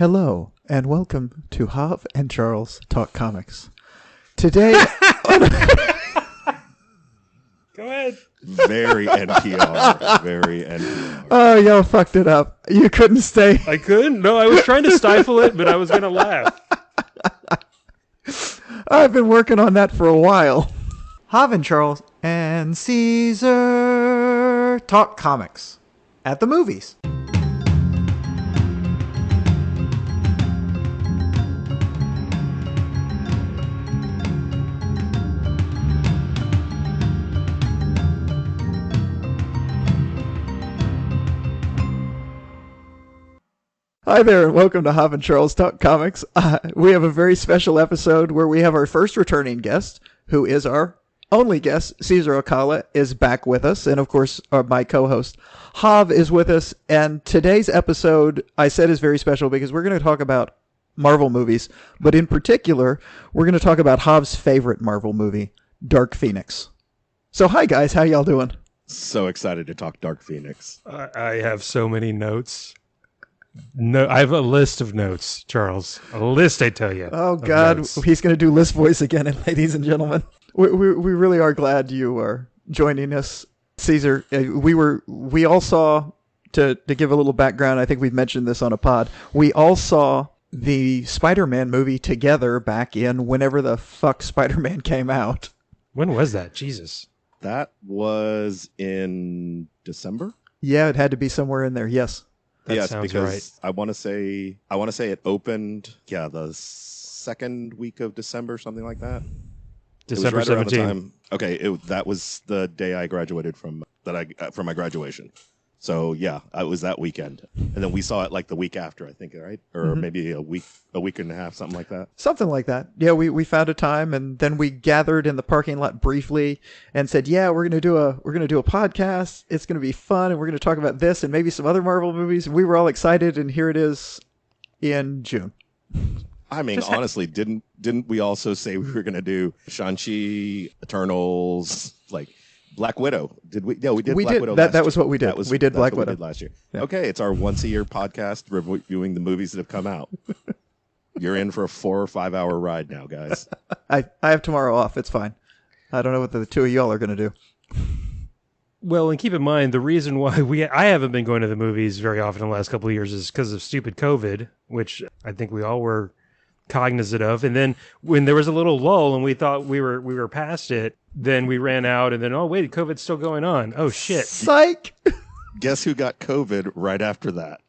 Hello, and welcome to Jav and Charles Talk Comics. Today... Go ahead. Very NPR. Very NPR. Oh, y'all fucked it up. You couldn't stay. I couldn't? No, I was trying to stifle it, but I was going to laugh. I've been working on that for a while. Jav and Charles and Ceasar Talk Comics at the movies. Hi there, and welcome to Jav and Charles Talk Comics. We have a very special episode where we have our first returning guest, who is our only guest. Ceasar Alcala is back with us, and of course, my co-host, Jav, is with us. And today's episode, I said, is very special because we're going to talk about Marvel movies, but in particular, we're going to talk about Jav's favorite Marvel movie, Dark Phoenix. So hi, guys. How y'all doing? So excited to talk Dark Phoenix. I have so many notes. No, I have a list of notes, Charles. A list, I tell you. Oh, God. Notes. He's going to do list voice again, and ladies and gentlemen. We really are glad you are joining us, Ceasar. We all saw, to give a little background, I think we've mentioned this on a pod, we all saw the Spider-Man movie together back in whenever the fuck Spider-Man came out. When was that? Jesus. That was in December? Yeah, it had to be somewhere in there, yes. That sounds because right. I want to say it opened, the second week of December, something like that. December 17th. Okay, that was the day I graduated from my graduation. So yeah, it was that weekend, and then we saw it like the week after, I think, right? Or maybe a week and a half, something like that. Something like that. Yeah, we found a time, and then we gathered in the parking lot briefly and said, "Yeah, we're gonna do a podcast. It's gonna be fun, and we're gonna talk about this and maybe some other Marvel movies." And we were all excited, and here it is in June. I mean, honestly, didn't we also say we were gonna do Shang Chi, Eternals, like Black Widow? Did we? Yeah, we did. Black Widow. That was what we did. We did Black Widow last year. Yeah. Okay, it's our once-a-year podcast reviewing the movies that have come out. You're in for a 4 or 5 hour ride now, guys. I have tomorrow off. It's fine. I don't know what the two of y'all are going to do. Well, and keep in mind, the reason why I haven't been going to the movies very often in the last couple of years is because of stupid COVID, which I think we all were cognizant of. And then when there was a little lull and we thought we were past it, then we ran out and then, oh, wait, COVID's still going on. Oh, shit. Psych! Guess who got COVID right after that?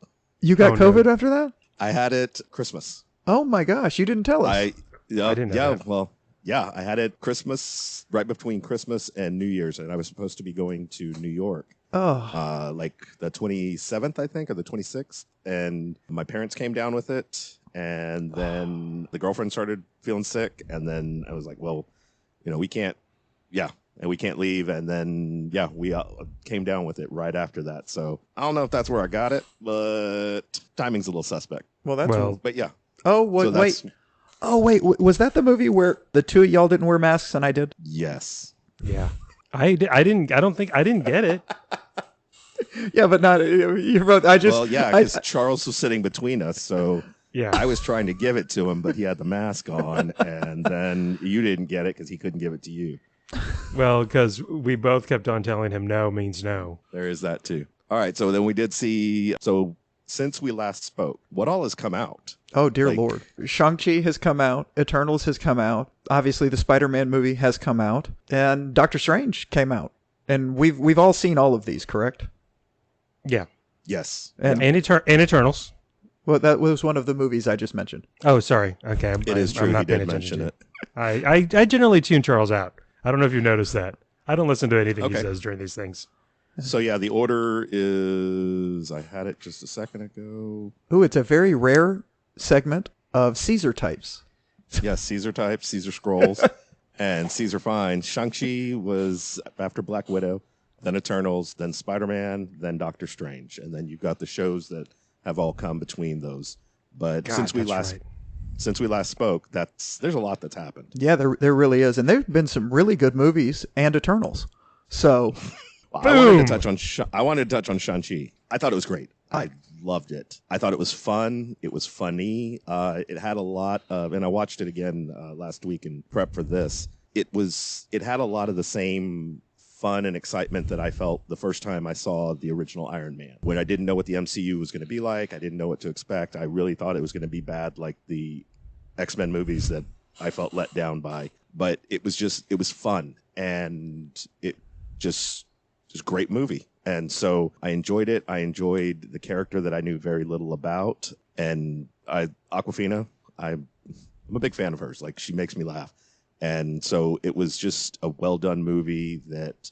You got COVID after that? I had it Christmas. Oh, my gosh. You didn't tell us. I didn't know that. I had it Christmas, right between Christmas and New Year's, and I was supposed to be going to New York. Like the 27th, I think, or the 26th. And my parents came down with it, and then the girlfriend started feeling sick, and then I was like, well, we can't leave. And then, we came down with it right after that. So I don't know if that's where I got it, but timing's a little suspect. But yeah. Oh, wait. Oh, wait. Was that the movie where the two of y'all didn't wear masks and I did? Yes. Yeah. I didn't get it. Yeah, but not you both. Because Charles was sitting between us, so yeah, I was trying to give it to him, but he had the mask on, and then you didn't get it because he couldn't give it to you. Well, because we both kept on telling him no means no. There is that too. All right, so then we did see. So since we last spoke, what all has come out? Oh, dear Lord. Shang-Chi has come out. Eternals has come out. Obviously, the Spider-Man movie has come out. And Doctor Strange came out. And we've all seen all of these, correct? Yeah. Yes. And Eternals. Well, that was one of the movies I just mentioned. Oh, sorry. Okay. It is true. He did mention it. I generally tune Charles out. I don't know if you've noticed that. I don't listen to anything he says during these things. So, yeah, the order is... I had it just a second ago. Ooh, it's a very rare segment of Caesar types. Yes, Caesar types, Caesar scrolls, and Caesar finds. Shang-Chi was after Black Widow, then Eternals, then Spider-Man, then Doctor Strange. And then you've got the shows that have all come between those. But since we last spoke, there's a lot that's happened. Yeah, there really is. And there have been some really good movies and Eternals. So... Well, I wanted to touch on Shang-Chi. I thought it was great. I loved it. I thought it was fun. It was funny. It had a lot of, and I watched it again last week in prep for this. It had a lot of the same fun and excitement that I felt the first time I saw the original Iron Man. When I didn't know what the MCU was going to be like, I didn't know what to expect. I really thought it was going to be bad like the X-Men movies that I felt let down by. But it was fun, and it just a great movie. And so I enjoyed it. I enjoyed the character that I knew very little about. And Awkwafina, I'm a big fan of hers. Like, she makes me laugh. And so it was just a well-done movie that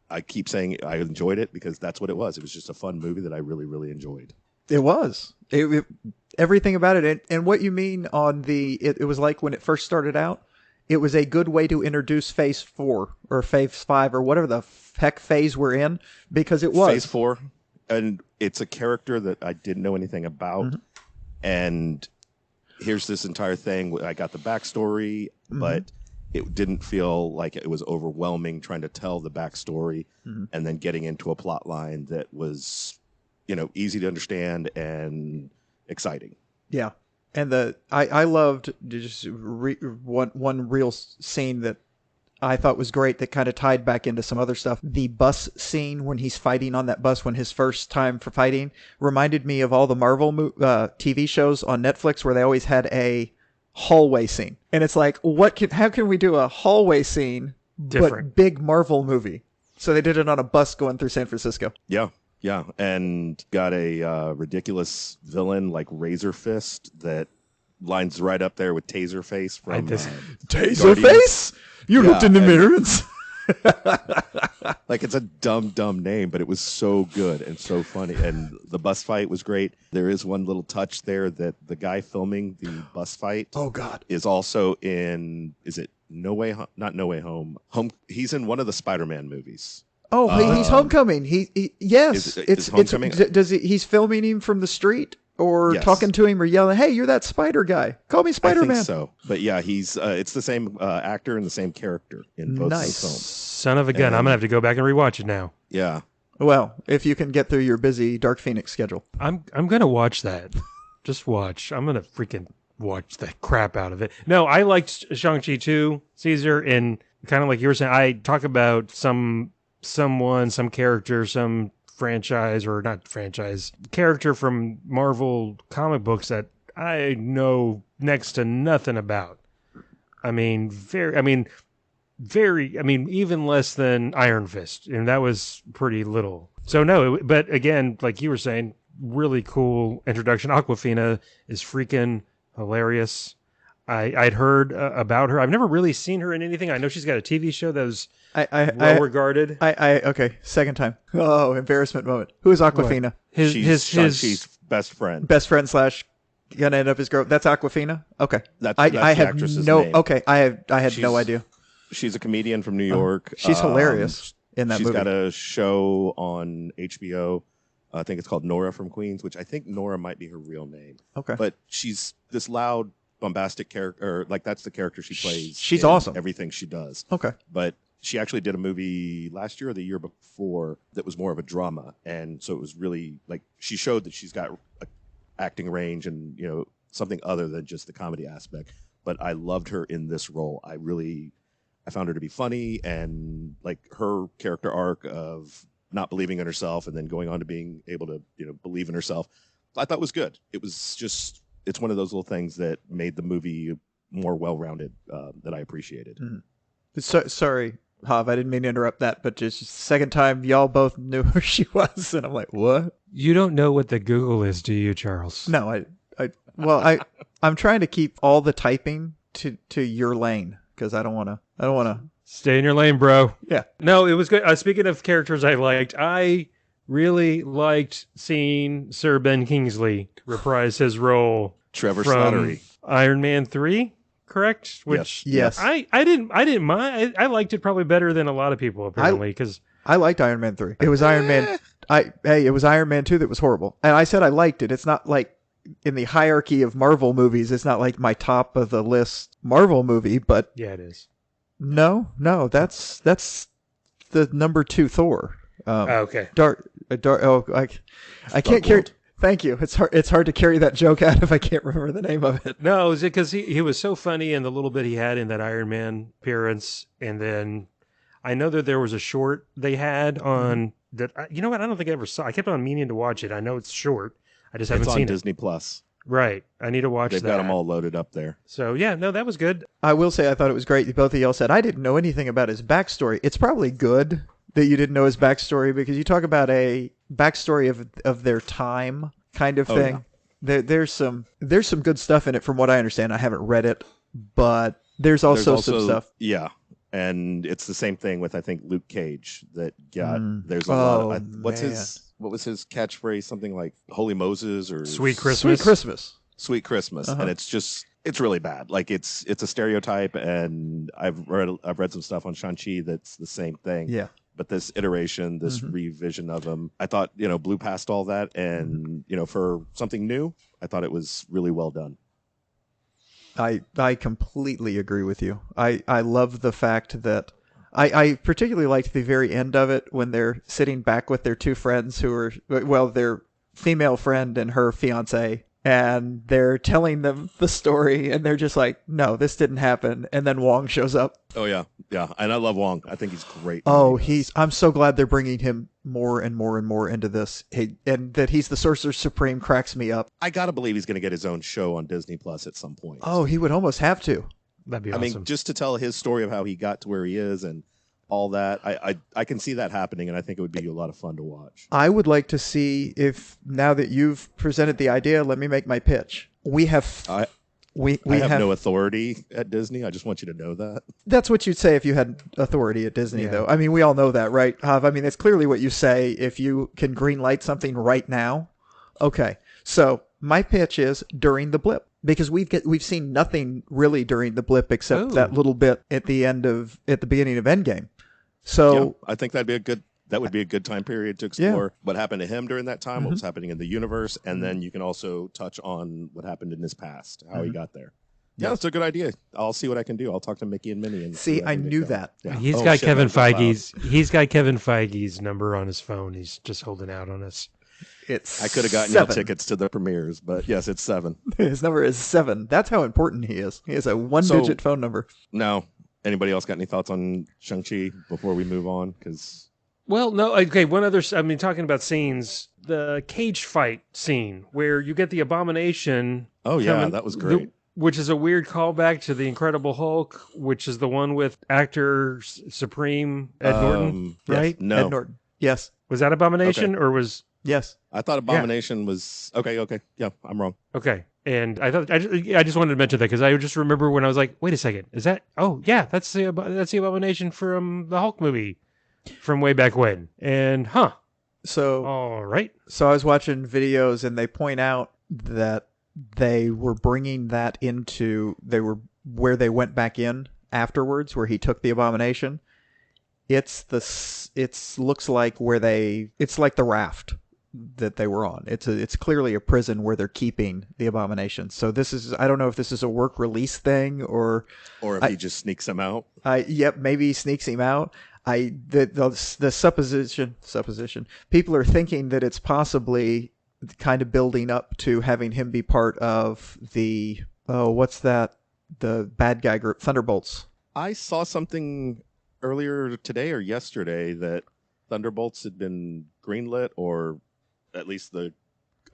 I keep saying I enjoyed it because that's what it was. It was just a fun movie that I really, really enjoyed. It was. Everything about it. And what you mean on it was like when it first started out, it was a good way to introduce Phase 4 or Phase 5 or whatever the heck phase we're in, because it was. Phase 4. And it's a character that I didn't know anything about. Mm-hmm. And here's this entire thing. I got the backstory, but it didn't feel like it was overwhelming trying to tell the backstory and then getting into a plot line that was, easy to understand and exciting. Yeah. And I loved just one real scene that I thought was great that kind of tied back into some other stuff. The bus scene when he's fighting on that bus, when his first time for fighting, reminded me of all the Marvel TV shows on Netflix where they always had a hallway scene. And it's like, how can we do a hallway scene but big Marvel movie? So they did it on a bus going through San Francisco. Yeah. Yeah, and got a ridiculous villain like Razor Fist that lines right up there with Taserface from Taserface? You looked in the mirror and... Like, it's a dumb name, but it was so good and so funny. And the bus fight was great. There is one little touch there that the guy filming the bus fight is also in, is it No Way Home? Not No Way Home. He's in one of the Spider-Man movies. Oh, he's Homecoming. Yes, it's Homecoming. He's filming him from the street or talking to him or yelling, "Hey, you're that Spider guy. Call me Spider-Man." I think so. But yeah, he's it's the same actor and the same character in both films. Son of a gun! I'm gonna have to go back and rewatch it now. Yeah. Well, if you can get through your busy Dark Phoenix schedule, I'm gonna watch that. Just watch. I'm gonna freaking watch the crap out of it. No, I liked Shang Chi too, Caesar, and kind of like you were saying. I talk about some character, some franchise or not franchise character from Marvel comic books that I know next to nothing about. Even less than Iron Fist, and that was pretty little. So no, but again, like you were saying, really cool introduction. Awkwafina is freaking hilarious. I'd heard about her. I've never really seen her in anything. I know she's got a TV show that was well regarded. Okay, second time. Oh, embarrassment moment. Who is Awkwafina? She's Shang-Chi's best friend. Best friend / gonna end up his girl. That's Awkwafina. Okay, that's the actress's name. Okay, I had no idea. She's a comedian from New York. She's hilarious in that movie. She's got a show on HBO. I think it's called Nora from Queens, which I think Nora might be her real name. Okay, but she's this loud, bombastic character. Like, that's the character she plays. She's awesome. Everything she does. Okay, but she actually did a movie last year or the year before that was more of a drama, and so it was really like she showed that she's got a acting range and something other than just the comedy aspect. But I loved her in this role. I found her to be funny, and like her character arc of not believing in herself and then going on to being able to believe in herself, I thought was good. It was just, it's one of those little things that made the movie more well-rounded that I appreciated. So, sorry, Hav, I didn't mean to interrupt that, but just second time y'all both knew who she was, and I'm like, what? You don't know what the Google is, do you, Charles? No, I'm trying to keep all the typing to your lane because I don't want to. Stay in your lane, bro. Yeah. No, it was good. Speaking of characters I liked, I really liked seeing Sir Ben Kingsley reprise his role. Trevor from Slattery. Iron Man 3, correct? Which yes. I didn't mind. I liked it probably better than a lot of people apparently because I liked Iron Man 3. It was Iron Man. It was Iron Man 2 that was horrible, and I said I liked it. It's not like in the hierarchy of Marvel movies. It's not like my top of the list Marvel movie, but yeah, it is. No, that's the number 2 Thor. Okay. I can't carry. Thank you. It's hard to carry that joke out if I can't remember the name of it. No, it was because he was so funny in the little bit he had in that Iron Man appearance, and then I know that there was a short they had on that. You know what? I don't think I ever saw. I kept on meaning to watch it. I know it's short. I just haven't seen it. It's on Disney Plus. Right. I need to watch that. They've got them all loaded up there. So yeah, no, that was good. I will say I thought it was great. Both of y'all said I didn't know anything about his backstory. It's probably good that you didn't know his backstory because you talk about a backstory of their time kind of thing. Yeah. There's some good stuff in it from what I understand. I haven't read it, but there's also some stuff. Yeah. And it's the same thing with I think Luke Cage that got there's a lot of what was his catchphrase? Something like Holy Moses or Sweet Christmas. Sweet Christmas. And it's really bad. Like it's a stereotype, and I've read some stuff on Shang Chi that's the same thing. Yeah. But this iteration, this revision of him, I thought, blew past all that. And, for something new, I thought it was really well done. I completely agree with you. I love the fact that I particularly liked the very end of it when they're sitting back with their two friends who are, their female friend and her fiance, and they're telling them the story, and they're just like, no, this didn't happen. And then Wong shows up. Oh, yeah. Yeah. And I love Wong. I think he's great. Oh, I'm so glad they're bringing him more and more and more into this. And that he's the Sorcerer Supreme cracks me up. I got to believe he's going to get his own show on Disney Plus at some point. Oh, he would almost have to. That'd be awesome. I mean, just to tell his story of how he got to where he is and all that, I can see that happening, and I think it would be a lot of fun to watch. I would like to see if, now that you've presented the idea, let me make my pitch. We have... We have no authority at Disney. I just want you to know that. That's what you'd say if you had authority at Disney, though. I mean, we all know that, right, Hav? I mean, that's clearly what you say if you can greenlight something right now. Okay, so my pitch is during the blip, because we've seen nothing really during the blip except that little bit at the beginning of Endgame. So I think that would be a good time period to explore what happened to him during that time, what was happening in the universe, and then you can also touch on what happened in his past, how he got there. Yeah, it's a good idea. I'll see what I can do. I'll talk to Mickey and Minnie. And see, I knew that. Yeah. He's got Kevin Feige's number on his phone. He's just holding out on us. I could have gotten you tickets to the premieres, but yes, it's 7. His number is 7. That's how important he is. He has a 1-digit phone number. Now, anybody else got any thoughts on Shang-Chi before we move on? Because... Well, no, okay, one other, I mean, talking about scenes, the cage fight scene where you get the Abomination. Oh, yeah, that was great. Which is a weird callback to the Incredible Hulk, which is the one with actor Supreme Ed Norton, right? Yes, no. Ed Norton, yes. Was that Abomination or was... Yes. I thought Abomination was... Okay. Yeah, I'm wrong. Okay. And I thought I just wanted to mention that because I just remember when I was like, wait a second, is that... Oh, yeah, that's the Abomination from the Hulk movie. From way back when. And, So, all right. So I was watching videos and they point out that they were bringing that where they went back in afterwards, where he took the Abomination. It looks like it's like the raft that they were on. It's clearly a prison where they're keeping the Abomination. So I don't know if this is a work release thing or if he just sneaks him out. Maybe he sneaks him out. The supposition. People are thinking that it's possibly kind of building up to having him be part of the the bad guy group, Thunderbolts. I saw something earlier today or yesterday that Thunderbolts had been greenlit, or at least a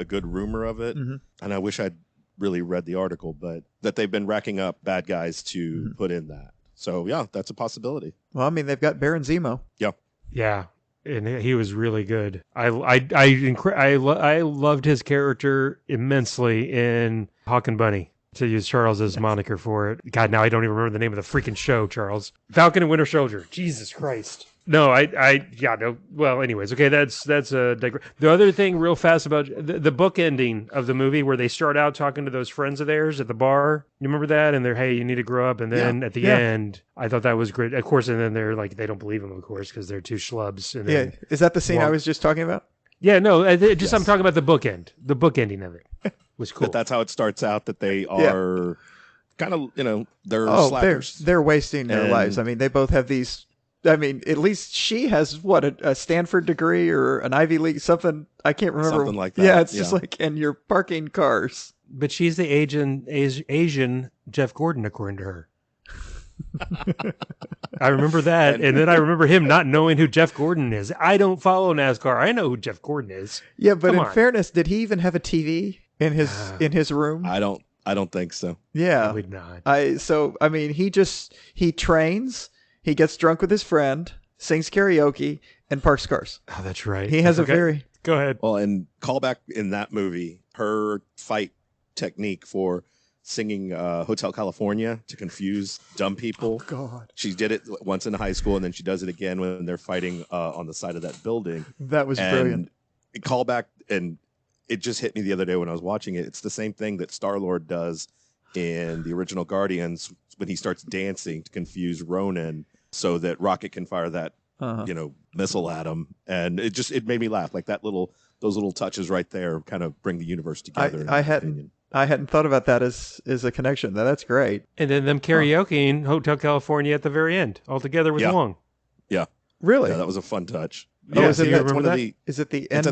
good rumor of it. And I wish I'd really read the article, but that they've been racking up bad guys to put in that. So, yeah, that's a possibility. Well, I mean, they've got Baron Zemo. Yeah. Yeah, and he was really good. I loved his character immensely in Hawk and Bunny, to use Charles's moniker for it. God, now I don't even remember the name of the freaking show, Charles. Falcon and Winter Soldier. Jesus Christ. No, well, anyways, okay, that's the other thing real fast about the book ending of the movie where they start out talking to those friends of theirs at the bar. You remember that? And they're, hey, you need to grow up. And then at the end, I thought that was great. Of course, and then they're like, they don't believe him, of course, because they're two schlubs. And then, is that the scene I was just talking about? Yeah, no, I'm talking about the book end. The book ending of it was cool. But that's how it starts out, that they are kind of, they're slackers. They're wasting their lives. I mean, they both have these I mean, at least she has a Stanford degree or an Ivy League, something. I can't remember. Something like that. Yeah, it's just like, and you're parking cars. But she's the Asian Jeff Gordon, according to her. I remember that, and then I remember him not knowing who Jeff Gordon is. I don't follow NASCAR. I know who Jeff Gordon is. Yeah, but in fairness, did he even have a TV in his room? I don't think so. Yeah, probably not. I mean, he trains, he gets drunk with his friend, sings karaoke, and parks cars. Oh, that's right. He has a very go ahead. Well, and callback in that movie, her fight technique for singing Hotel California to confuse dumb people. Oh, God. She did it once in high school, and then she does it again when they're fighting on the side of that building. That was brilliant. Callback, and it just hit me the other day when I was watching it. It's the same thing that Star-Lord does in the original Guardians when he starts dancing to confuse Ronan so that Rocket can fire that missile at him. And it made me laugh. Like those little touches right there kind of bring the universe together. I hadn't thought about that as a connection. That's great. And then them karaokeing Hotel California at the very end, all together with Wong. Yeah. Really? Yeah, that was a fun touch. Oh, Yeah, is it one of the, is it the end?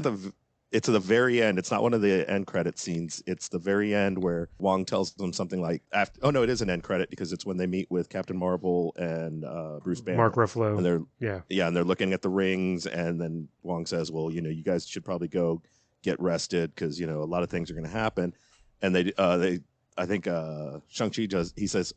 It's at the very end. It's not one of the end credit scenes. It's the very end where Wong tells them something like, oh no, it is an end credit because it's when they meet with Captain Marvel and Bruce Banner. Mark Ruffalo. And and they're looking at the rings, and then Wong says, well, you guys should probably go get rested because, a lot of things are going to happen. And I think Shang Chi he says,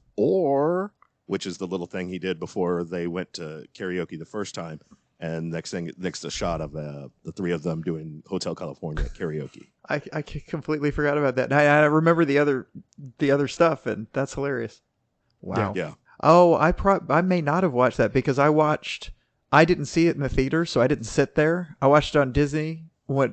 which is the little thing he did before they went to karaoke the first time. And next a shot of the three of them doing Hotel California karaoke. I completely forgot about that. I remember the other stuff, and that's hilarious. Wow. Yeah. Oh, I may not have watched that because I didn't see it in the theater, so I didn't sit there. I watched it on Disney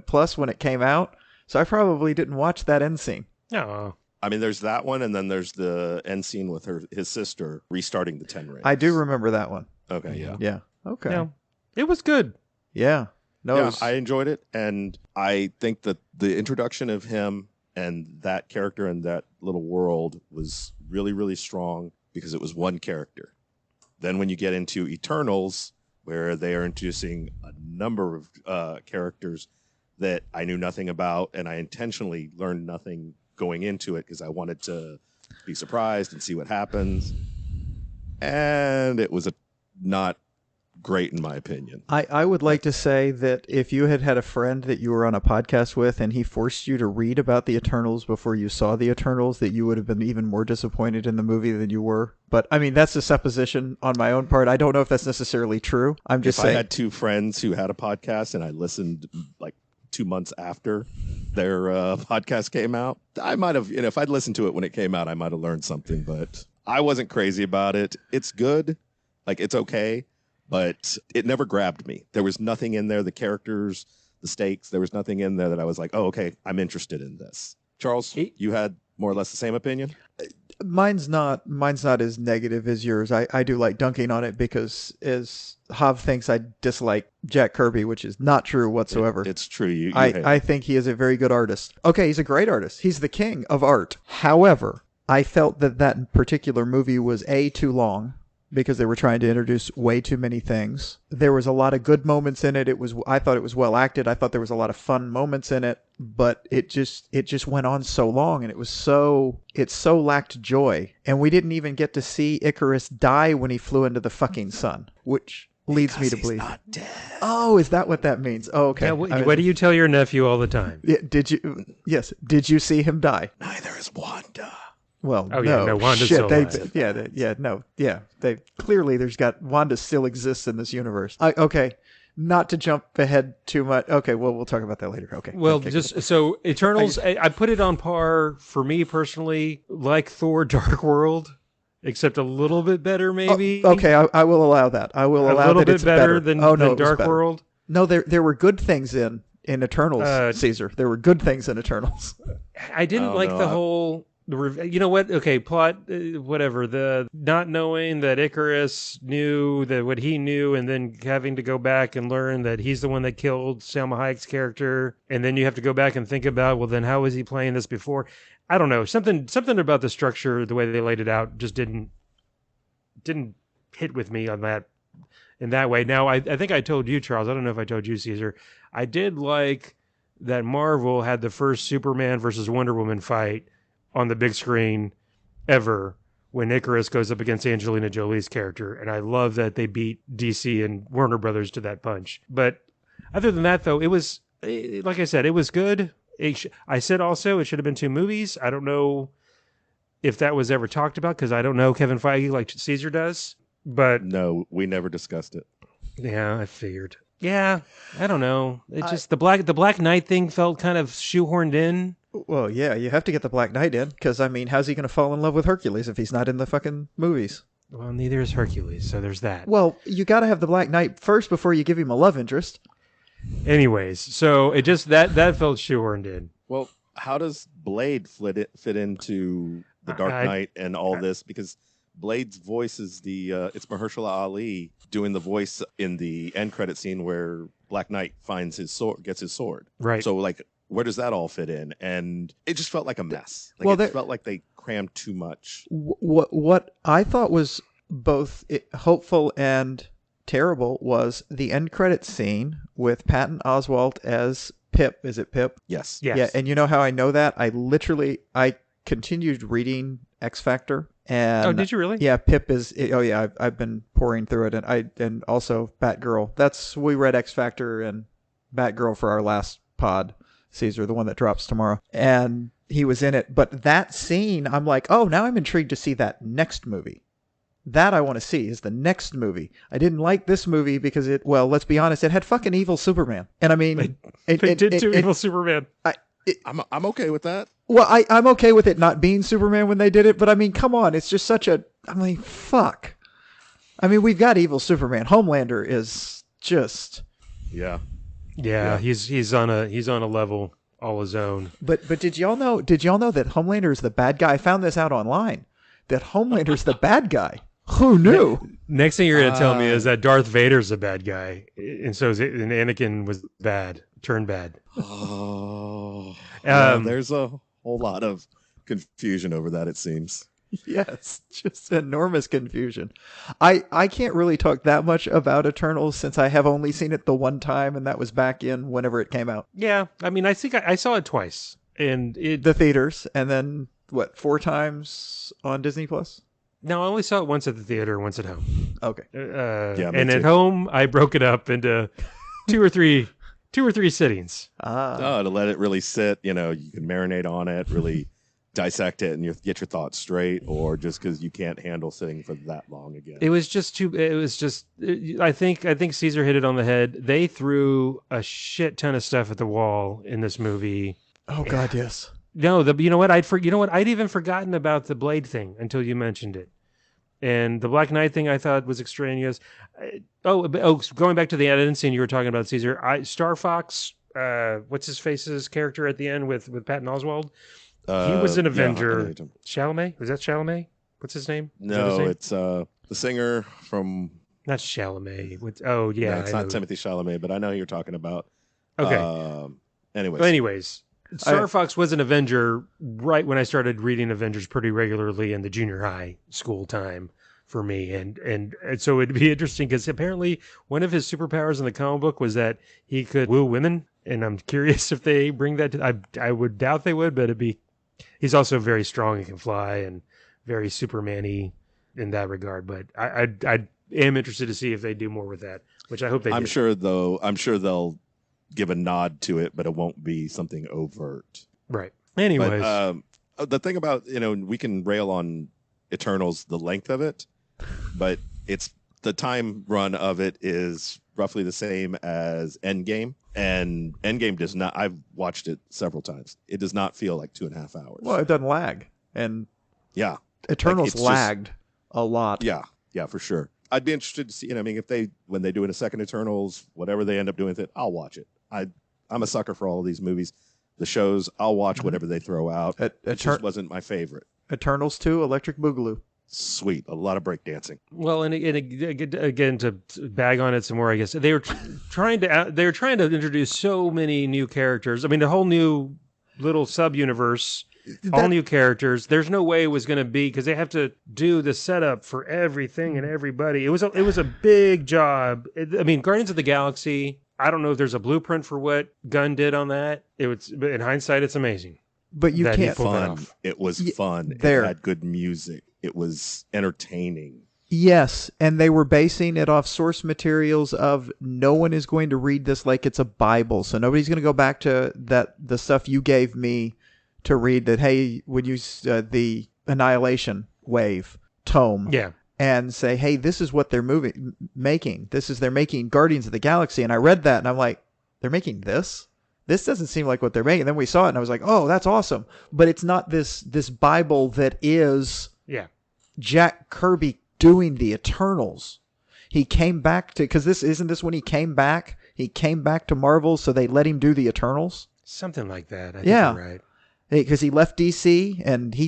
Plus when it came out, so I probably didn't watch that end scene. No. I mean, there's that one, and then there's the end scene with his sister restarting the 10 rings. I do remember that one. Okay, yeah. Yeah. Okay. Yeah. It was good. Yeah. No, yeah, I enjoyed it, and I think that the introduction of him and that character and that little world was really, really strong because it was one character. Then when you get into Eternals, where they are introducing a number of characters that I knew nothing about, and I intentionally learned nothing going into it because I wanted to be surprised and see what happens. And it was not great in my opinion. I would like to say that if you had a friend that you were on a podcast with and he forced you to read about the Eternals before you saw the Eternals, that you would have been even more disappointed in the movie than you were. But I mean, that's a supposition on my own part. I don't know if that's necessarily true. I'm just saying. I had two friends who had a podcast and I listened like 2 months after their podcast came out, I might have, if I'd listened to it when it came out, I might have learned something, but I wasn't crazy about it. It's good. Like, it's okay, but it never grabbed me. There was nothing in there, the characters, the stakes, there was nothing in there that I was like, oh, okay, I'm interested in this. Charles, you had more or less the same opinion? Mine's not as negative as yours. I do like dunking on it because, as Jav thinks, I dislike Jack Kirby, which is not true whatsoever. It's true. I think he is a very good artist. Okay, he's a great artist. He's the king of art. However, I felt that particular movie was too long because they were trying to introduce way too many things. There was a lot of good moments in it. I thought it was well acted. I thought there was a lot of fun moments in it, but it just went on so long, and it so lacked joy. And we didn't even get to see Icarus die when he flew into the fucking sun, which leads me to believe. He's not dead. Oh, is that what that means? Oh, okay. Yeah, what do you tell your nephew all the time? Did you? Yes. Did you see him die? Neither is Wanda. Well, no, Wanda's still alive. Wanda still exists in this universe. Okay, not to jump ahead too much. Okay, well, we'll talk about that later. Okay. Well, okay. So Eternals, I put it on par for me personally, like Thor: Dark World, except a little bit better, maybe. Okay, I will allow that. I will allow that. A little bit better than Dark World. No, there were good things in Eternals, Caesar. There were good things in Eternals. I didn't the whole. You know what? Okay, plot, whatever. The not knowing that Icarus knew that what he knew, and then having to go back and learn that he's the one that killed Salma Hayek's character, and then you have to go back and think about, well, then how was he playing this before? I don't know. Something about the structure, the way they laid it out, just didn't hit with me on that in that way. Now, I think I told you, Charles. I don't know if I told you, Caesar. I did like that Marvel had the first Superman versus Wonder Woman fight on the big screen ever when Icarus goes up against Angelina Jolie's character. And I love that they beat DC and Warner Brothers to that punch. But other than that, though, it was, like I said, it was good. I said also it should have been 2 movies. I don't know if that was ever talked about because I don't know Kevin Feige like Caesar does. But no, we never discussed it. Yeah, I figured. Yeah, I don't know. It just the Black Knight thing felt kind of shoehorned in. Well, yeah, you have to get the Black Knight in because I mean, how's he going to fall in love with Hercules if he's not in the fucking movies? Well, neither is Hercules, so there's that. Well, you got to have the Black Knight first before you give him a love interest. Anyways, so it just that felt shoehorned in. Well, how does Blade fit into the Dark Knight and all this? Because Blade's voice is it's Mahershala Ali doing the voice in the end credit scene where Black Knight finds his sword, gets his sword. Right. So like, where does that all fit in? And it just felt like a mess. Like, well, it felt like they crammed too much. What I thought was both hopeful and terrible was the end credit scene with Patton Oswalt as Pip. Is it Pip? Yes. Yeah. And you know how I know that? I continued reading X Factor. And did you really? Yeah, Pip is. Oh yeah, I've been pouring through it, and also Batgirl. We read X Factor and Batgirl for our last pod, Caesar, the one that drops tomorrow, and he was in it. But that scene, I'm like, oh, now I'm intrigued to see that next movie. That I want to see is the next movie. I didn't like this movie because let's be honest, it had fucking evil Superman, and I mean, they did evil Superman. I'm okay with that. Well, I'm okay with it not being Superman when they did it, but I mean, come on, it's just fuck. I mean, we've got evil Superman. Homelander is just yeah. He's on a level all his own. But did y'all know that Homelander is the bad guy? I found this out online. That Homelander's the bad guy. Who knew? Next thing you're gonna tell me is that Darth Vader's a bad guy, and and Anakin was turned bad. Oh, there's a whole lot of confusion over that, it seems. Yes, just enormous confusion. I can't really talk that much about Eternals since I have only seen it the one time, and that was back in whenever it came out. Yeah, I mean, I think I saw it twice, and the theaters, and then 4 times on Disney Plus. No, I only saw it once at the theater, once at home. Okay. And at home, I broke it up into two or three sittings. To let it really sit. You can marinate on it, really dissect it, and you get your thoughts straight, or just because you can't handle sitting for that long again. It was just I think Caesar hit it on the head. They threw a shit ton of stuff at the wall in this movie. Oh God, yes. No, you know what? I'd even forgotten about the Blade thing until you mentioned it, and the Black Knight thing I thought was extraneous. Going back to the editing scene you were talking about, Caesar. Star Fox, what's his face's character at the end with Patton Oswalt? He was an Avenger. Yeah, Chalamet? Was that Chalamet? What's his name? No, it's the singer from. Not Chalamet. No, it's not Timothy Chalamet, but I know who you're talking about. Okay. Anyways. Star Fox was an Avenger right when I started reading Avengers pretty regularly in the junior high school time for me. And so it'd be interesting because apparently one of his superpowers in the comic book was that he could woo women. And I'm curious if they bring that to, I would doubt they would, but he's also very strong and can fly and very Superman-y in that regard. But I am interested to see if they do more with that, which I hope they do. I'm sure they'll give a nod to it, but it won't be something overt. Right. Anyways. But, the thing about, we can rail on Eternals, the length of it, but it's the time run of it is roughly the same as Endgame. And Endgame does not, I've watched it several times. It does not feel like 2.5 hours. Well, it doesn't lag. And yeah, Eternals lagged a lot. Yeah, for sure. I'd be interested to see, when they do a second Eternals, whatever they end up doing with it, I'll watch it. I'm a sucker for all of these movies. The shows, I'll watch whatever they throw out. It just wasn't my favorite. Eternals 2, Electric Boogaloo. Sweet. A lot of breakdancing. Well, and again, to bag on it some more, I guess, they were trying to introduce so many new characters. I mean, the whole new little sub-universe all new characters. There's no way it was going to be, because they have to do the setup for everything and everybody. It was a big job. I mean, Guardians of the Galaxy, I don't know if there's a blueprint for what Gunn did on that. But in hindsight, it's amazing. But you can't. Fun. It was fun. It had good music. It was entertaining. Yes, and they were basing it off source materials of no one is going to read this like it's a Bible. So nobody's going to go back to the stuff you gave me to read, that, hey, would use the Annihilation Wave tome. Yeah. And say, hey, this is what they're making. They're making Guardians of the Galaxy. And I read that and I'm like, they're making this? This doesn't seem like what they're making. Then we saw it and I was like, oh, that's awesome. But it's not this Bible that is Jack Kirby doing the Eternals. He came back to, because isn't this when he came back? He came back to Marvel, so they let him do the Eternals. Something like that. I think you're right. Because he left DC and he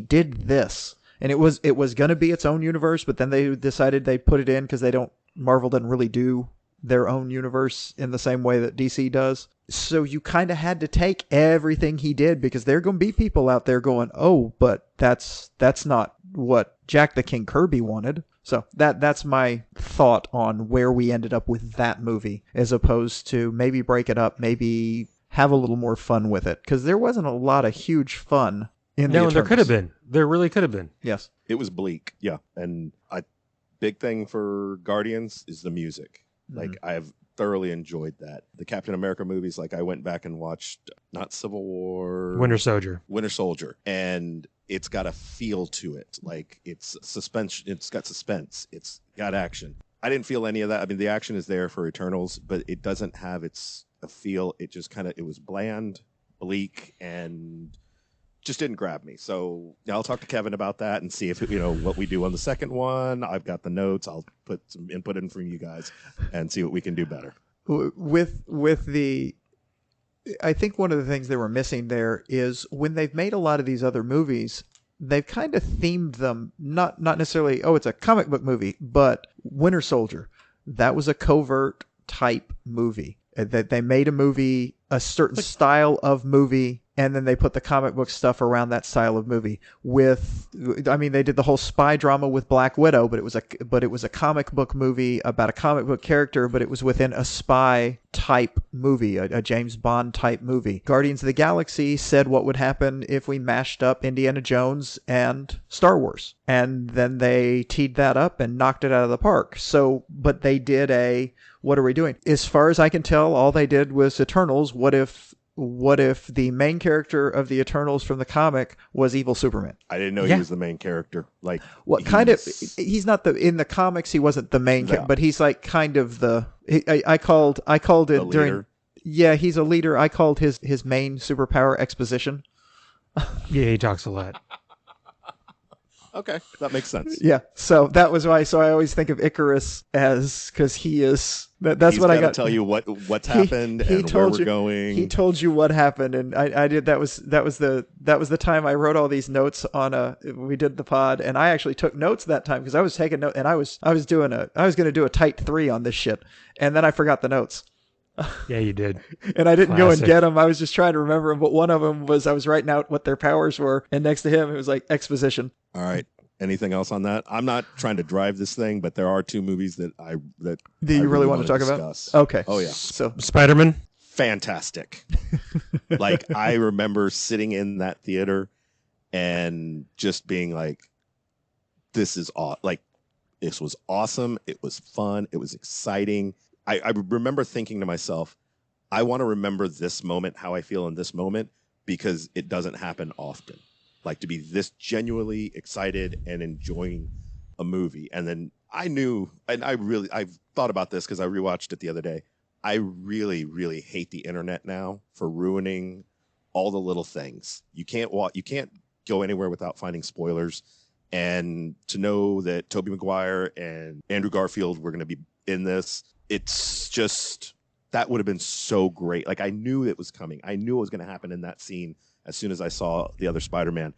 did this, and it was going to be its own universe, but then they decided they put it in because Marvel doesn't really do their own universe in the same way that DC does. So you kind of had to take everything he did, because there are going to be people out there going, oh, but that's not what Jack the King Kirby wanted. So that's my thought on where we ended up with that movie, as opposed to maybe break it up, maybe have a little more fun with it, because there wasn't a lot of huge fun in the Eternals. There could have been. There really could have been. Yes. It was bleak, yeah. And a big thing for Guardians is the music. Like, I have thoroughly enjoyed that. The Captain America movies, like, I went back and watched, not Civil War... Winter Soldier. And it's got a feel to it. Like, it's suspense. It's got suspense. It's got action. I didn't feel any of that. I mean, the action is there for Eternals, but it doesn't have a feel. It just it was bland, bleak, and just didn't grab me. So I'll talk to Kevin about that and see if what we do on the second one. I've got the notes. I'll put some input in from you guys and see what we can do better. I think one of the things they were missing there is, when they've made a lot of these other movies, they've kind of themed them, not necessarily, oh, it's a comic book movie, but Winter Soldier, that was a covert type movie. That they made a movie, a certain style of movie, and then they put the comic book stuff around that style of movie. They did the whole spy drama with Black Widow, but it was a comic book movie about a comic book character, but it was within a spy type movie, a James Bond type movie. Guardians of the Galaxy said what would happen if we mashed up Indiana Jones and Star Wars, and then they teed that up and knocked it out of the park. So, but they did what are we doing? As far as I can tell, all they did was Eternals. What if the main character of the Eternals from the comic was evil Superman? I didn't know he was the main character. Like, he's not in the comics. He wasn't the main character, but he's like kind of I called it during. Yeah, he's a leader. I called his main superpower exposition. Yeah, he talks a lot. Okay, that makes sense. Yeah, so that was why. So I always think of Icarus because he is. That's what I got. Tell you what's happened and where we're going. He told you what happened, and I did. That was the time I wrote all these notes on we did the pod, and I actually took notes that time because I was taking notes, and I was going to do a tight 3 on this shit, and then I forgot the notes. Yeah, you did. And I didn't go and get them. I was just trying to remember them. But one of them was I was writing out what their powers were. And next to him, it was like exposition. All right. Anything else on that? I'm not trying to drive this thing, but there are 2 movies that you really want to talk discuss. About? Okay. Oh, yeah. So Spider-Man? Fantastic. Like, I remember sitting in that theater and just being like, this was awesome. It was fun. It was exciting. I remember thinking to myself, I want to remember this moment, how I feel in this moment, because it doesn't happen often. Like, to be this genuinely excited and enjoying a movie. And then I knew, and I've thought about this because I rewatched it the other day. I really, really hate the internet now for ruining all the little things. You can't go anywhere without finding spoilers. And to know that Tobey Maguire and Andrew Garfield were going to be in this, it's just, that would have been so great. Like, I knew it was coming. I knew it was going to happen in that scene as soon as I saw the other Spider-Man.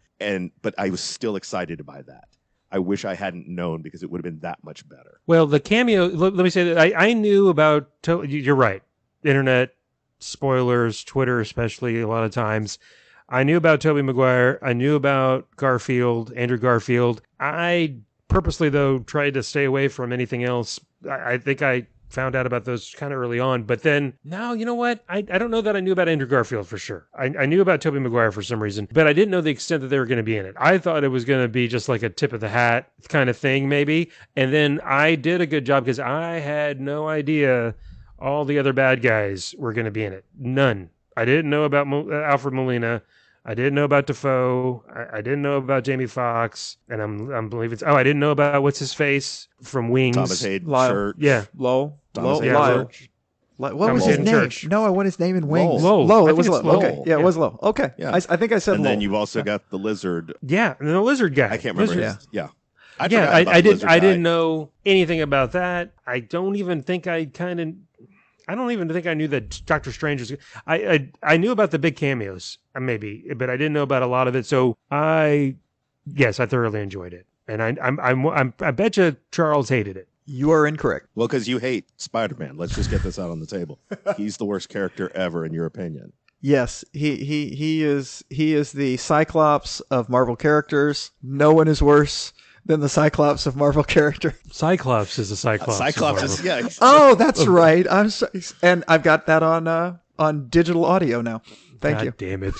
But I was still excited by that. I wish I hadn't known, because it would have been that much better. Well, the cameo, let me say that I knew about, you're right, internet, spoilers, Twitter especially, a lot of times. I knew about Tobey Maguire. I knew about Andrew Garfield. I purposely, though, tried to stay away from anything else. I think I found out about those kind of early on. But then, now, you know what? I don't know that I knew about Andrew Garfield for sure. I knew about Tobey Maguire for some reason, but I didn't know the extent that they were going to be in it. I thought it was going to be just like a tip of the hat kind of thing, maybe. And then I did a good job because I had no idea all the other bad guys were going to be in it. None. I didn't know about Alfred Molina. I didn't know about Defoe. I didn't know about Jamie Foxx, and I'm believing it's. Oh, I didn't know about what's his face from Wings. Thomas Hayden Church. Yeah, Lowell. Lyle. What was his name? Church. No, I want his name in Wings. Lowell. It was Lowell. Lowell. Okay, yeah, it was Lowell. Okay, Yeah. I think I said. And Lowell. then you've also got the Lizard. Yeah, and the Lizard guy. I can't remember. Lizard. Yeah. I didn't know anything about that. I don't even think I knew that Doctor Strange was. I knew about the big cameos, maybe, but I didn't know about a lot of it. So I thoroughly enjoyed it, and I bet you Charles hated it. You are incorrect. Well, because you hate Spider-Man. Let's just get this out on the table. He's the worst character ever, in your opinion. Yes, he is the Cyclops of Marvel characters. No one is worse than the Cyclops of Marvel character. Cyclops is a Cyclops. Cyclops is, yeah. Oh, that's right. I'm sorry. And I've got that on digital audio now. Thank you. Damn it.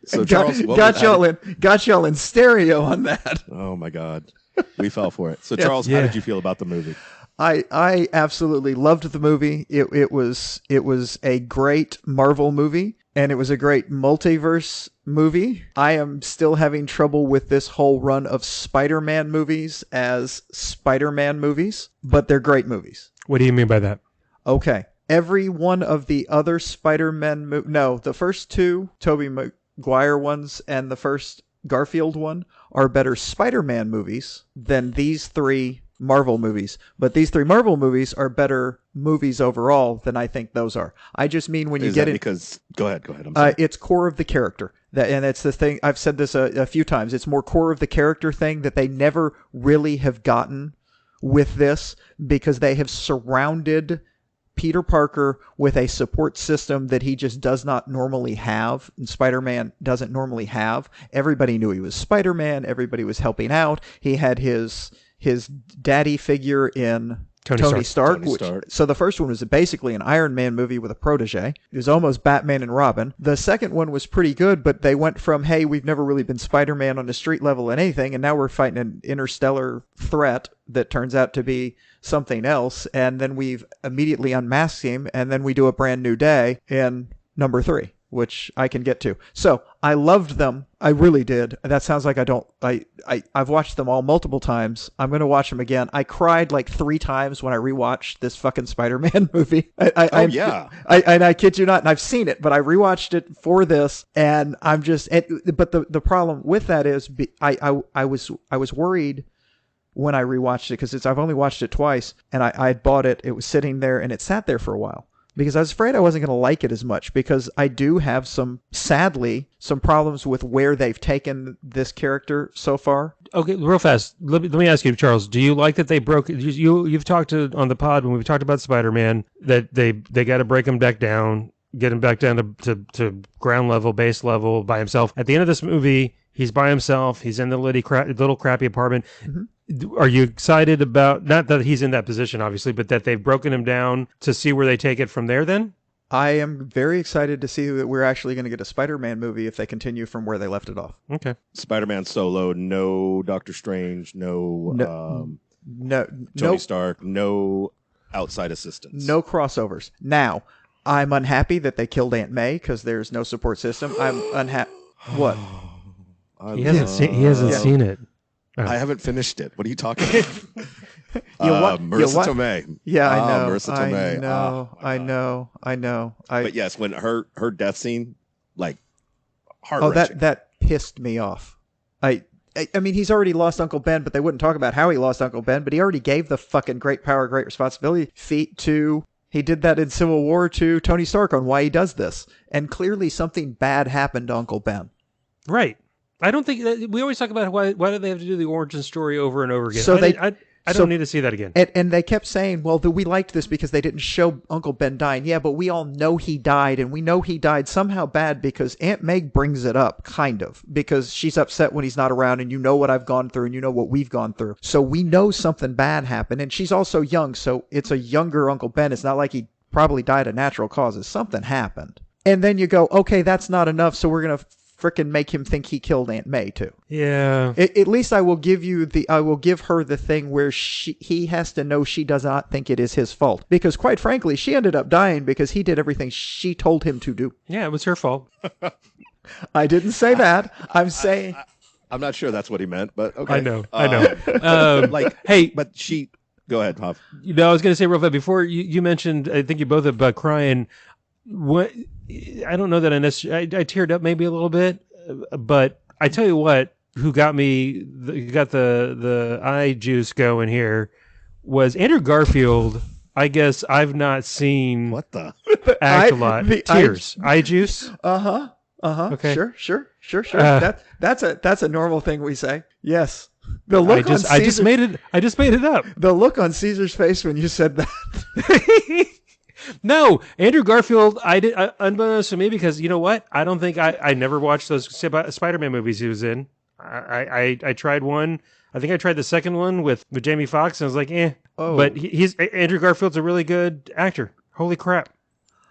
So Charles, got y'all in stereo on that. Oh my God, we fell for it. So Charles, how did you feel about the movie? I absolutely loved the movie. It was a great Marvel movie, and it was a great multiverse movie. I am still having trouble with this whole run of Spider-Man movies as Spider-Man movies, but they're great movies. What do you mean by that? Okay. Every one of the other Spider-Man the first two Tobey Maguire ones and the first Garfield one are better Spider-Man movies than these three Marvel movies. But these three Marvel movies are better movies overall than I think those are. I just mean when you get it because go ahead. I'm sorry. It's core of the character. And it's the thing, I've said this a few times, it's more core of the character thing that they never really have gotten with this, because they have surrounded Peter Parker with a support system that he just does not normally have, and Spider-Man doesn't normally have. Everybody knew he was Spider-Man. Everybody was helping out. He had his daddy figure in Tony Stark. So the first one was basically an Iron Man movie with a protege. It was almost Batman and Robin. The second one was pretty good, but they went from, hey, we've never really been Spider-Man on the street level and anything, and now we're fighting an interstellar threat that turns out to be something else, and then we've immediately unmasked him, and then we do a brand new day in number 3, which I can get to. So I loved them. I really did. That sounds like I've watched them all multiple times. I'm going to watch them again. I cried like 3 times when I rewatched this fucking Spider-Man movie. I kid you not. And I've seen it, but I rewatched it for this, and I'm just, but the problem with that is I was worried when I rewatched it, because I've only watched it twice, and I had bought it. It was sitting there, and it sat there for a while, because I was afraid I wasn't going to like it as much, because I do have sadly, some problems with where they've taken this character so far. Okay, real fast. Let me ask you, Charles, do you like that they broke, you've talked on the pod when we've talked about Spider-Man, that they got to break him back down, get him back down to ground level, base level by himself. At the end of this movie, he's by himself. He's in the little crappy apartment. Mm-hmm. Are you excited about, not that he's in that position, obviously, but that they've broken him down to see where they take it from there then? I am very excited to see that we're actually going to get a Spider-Man movie if they continue from where they left it off. Okay. Spider-Man solo, no Doctor Strange, no Tony Stark, no outside assistance. No crossovers. Now, I'm unhappy that they killed Aunt May because there's no support system. I'm unhappy. What? He hasn't seen it. Oh. I haven't finished it. What are you talking about? Marissa Tomei. Yeah, I know. Marissa Tomei. I know. But yes, when her death scene, like, heart-wrenching. Oh, that pissed me off. I mean, he's already lost Uncle Ben, but they wouldn't talk about how he lost Uncle Ben, but he already gave the fucking great power, great responsibility feat to... He did that in Civil War to Tony Stark on why he does this. And clearly something bad happened to Uncle Ben. Right. I don't think we always talk about why do they have to do the origin story over and over again. I don't need to see that again. And they kept saying, well, we liked this because they didn't show Uncle Ben dying. Yeah, but we all know he died, and we know he died somehow bad because Aunt Meg brings it up, kind of, because she's upset when he's not around, and you know what I've gone through, and you know what we've gone through. So we know something bad happened, and she's also young, so it's a younger Uncle Ben. It's not like he probably died of natural causes. Something happened. And then you go, okay, that's not enough, so we're going to frickin' make him think he killed Aunt May too. Yeah. At least I will give her the thing where he has to know she does not think it is his fault. Because quite frankly, she ended up dying because he did everything she told him to do. Yeah, it was her fault. I didn't say that. I'm saying... I'm not sure that's what he meant, but okay. I know. Hey, but she... Go ahead, Pop. I was going to say real fast, before you mentioned, I think you both about crying. What... I don't know that I teared up maybe a little bit, but I tell you what, who got me, got the eye juice going here was Andrew Garfield. I guess I've not seen what the act a lot. Tears, eye juice. Okay. Sure. That's a normal thing we say. Yes. The look I just made it up. The look on Caesar's face when you said that. No, Andrew Garfield, I did, unbeknownst to me, because you know what? I don't think I never watched those Spider-Man movies he was in. I tried one. I think I tried the second one with Jamie Foxx, and I was like, eh. Oh. But Andrew Garfield's a really good actor. Holy crap.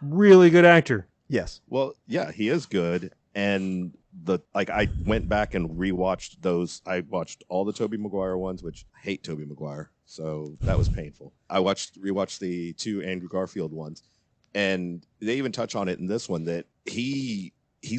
Really good actor. Yes. Well, yeah, he is good. And I went back and rewatched those. I watched all the Tobey Maguire ones, which I hate Tobey Maguire, so that was painful. I rewatched the 2 Andrew Garfield ones, and they even touch on it in this one that he's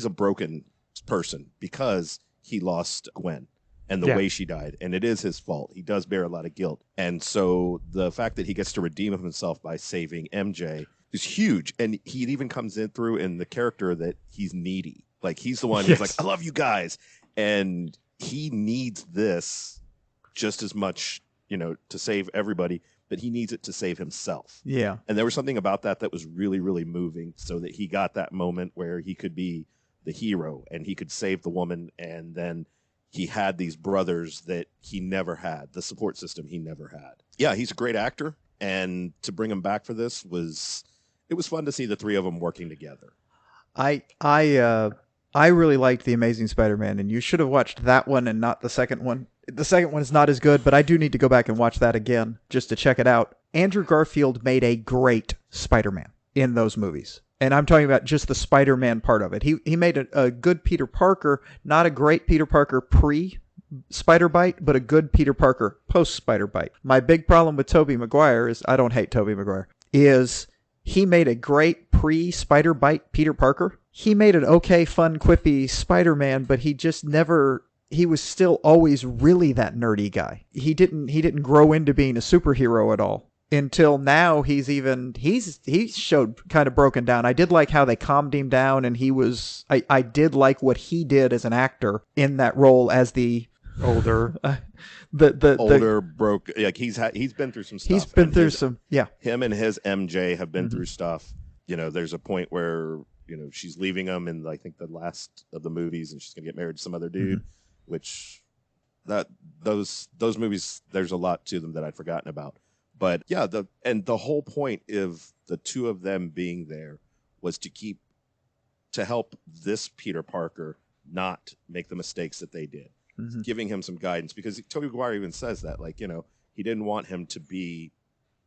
a broken person because he lost Gwen and the way she died, and it is his fault. He does bear a lot of guilt, and so the fact that he gets to redeem himself by saving MJ is huge. And he even comes through in the character that he's needy. Like, he's the one who's like, I love you guys. And he needs this just as much, to save everybody, but he needs it to save himself. Yeah. And there was something about that was really, really moving, so that he got that moment where he could be the hero and he could save the woman. And then he had these brothers that he never had, the support system he never had. Yeah, he's a great actor. And to bring him back for this it was fun to see the 3 of them working together. I really liked The Amazing Spider-Man, and you should have watched that one and not the second one. The second one is not as good, but I do need to go back and watch that again just to check it out. Andrew Garfield made a great Spider-Man in those movies. And I'm talking about just the Spider-Man part of it. He made a good Peter Parker, not a great Peter Parker pre-Spider-Bite, but a good Peter Parker post-Spider-Bite. My big problem with Tobey Maguire is, I don't hate Tobey Maguire, is he made a great pre-Spider-Bite Peter Parker. He made an okay, fun, quippy Spider-Man, but he just never... He was still always really that nerdy guy. He didn't grow into being a superhero at all until now. He showed kind of broken down. I did like how they calmed him down, and I did like what he did as an actor in that role as the older, broke. Like he's been through some stuff. He's been through some. Him and his MJ have been through stuff. There's a point where she's leaving him in I think the last of the movies, and she's gonna get married to some other dude. Which those movies, there's a lot to them that I'd forgotten about. But yeah, the whole point of the 2 of them being there was to help this Peter Parker not make the mistakes that they did, giving him some guidance, because Tobey Maguire even says that, he didn't want him to be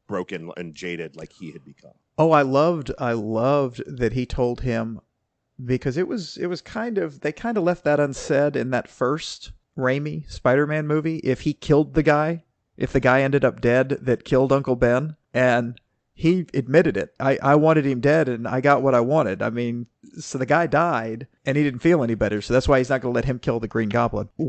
broken and jaded like he had become. Oh, I loved that he told him, because it was they kind of left that unsaid in that first Raimi Spider-Man movie. If he killed the guy, if the guy ended up dead that killed Uncle Ben, and he admitted it. I wanted him dead, and I got what I wanted. I mean, so the guy died, and he didn't feel any better, so that's why he's not going to let him kill the Green Goblin. Oh,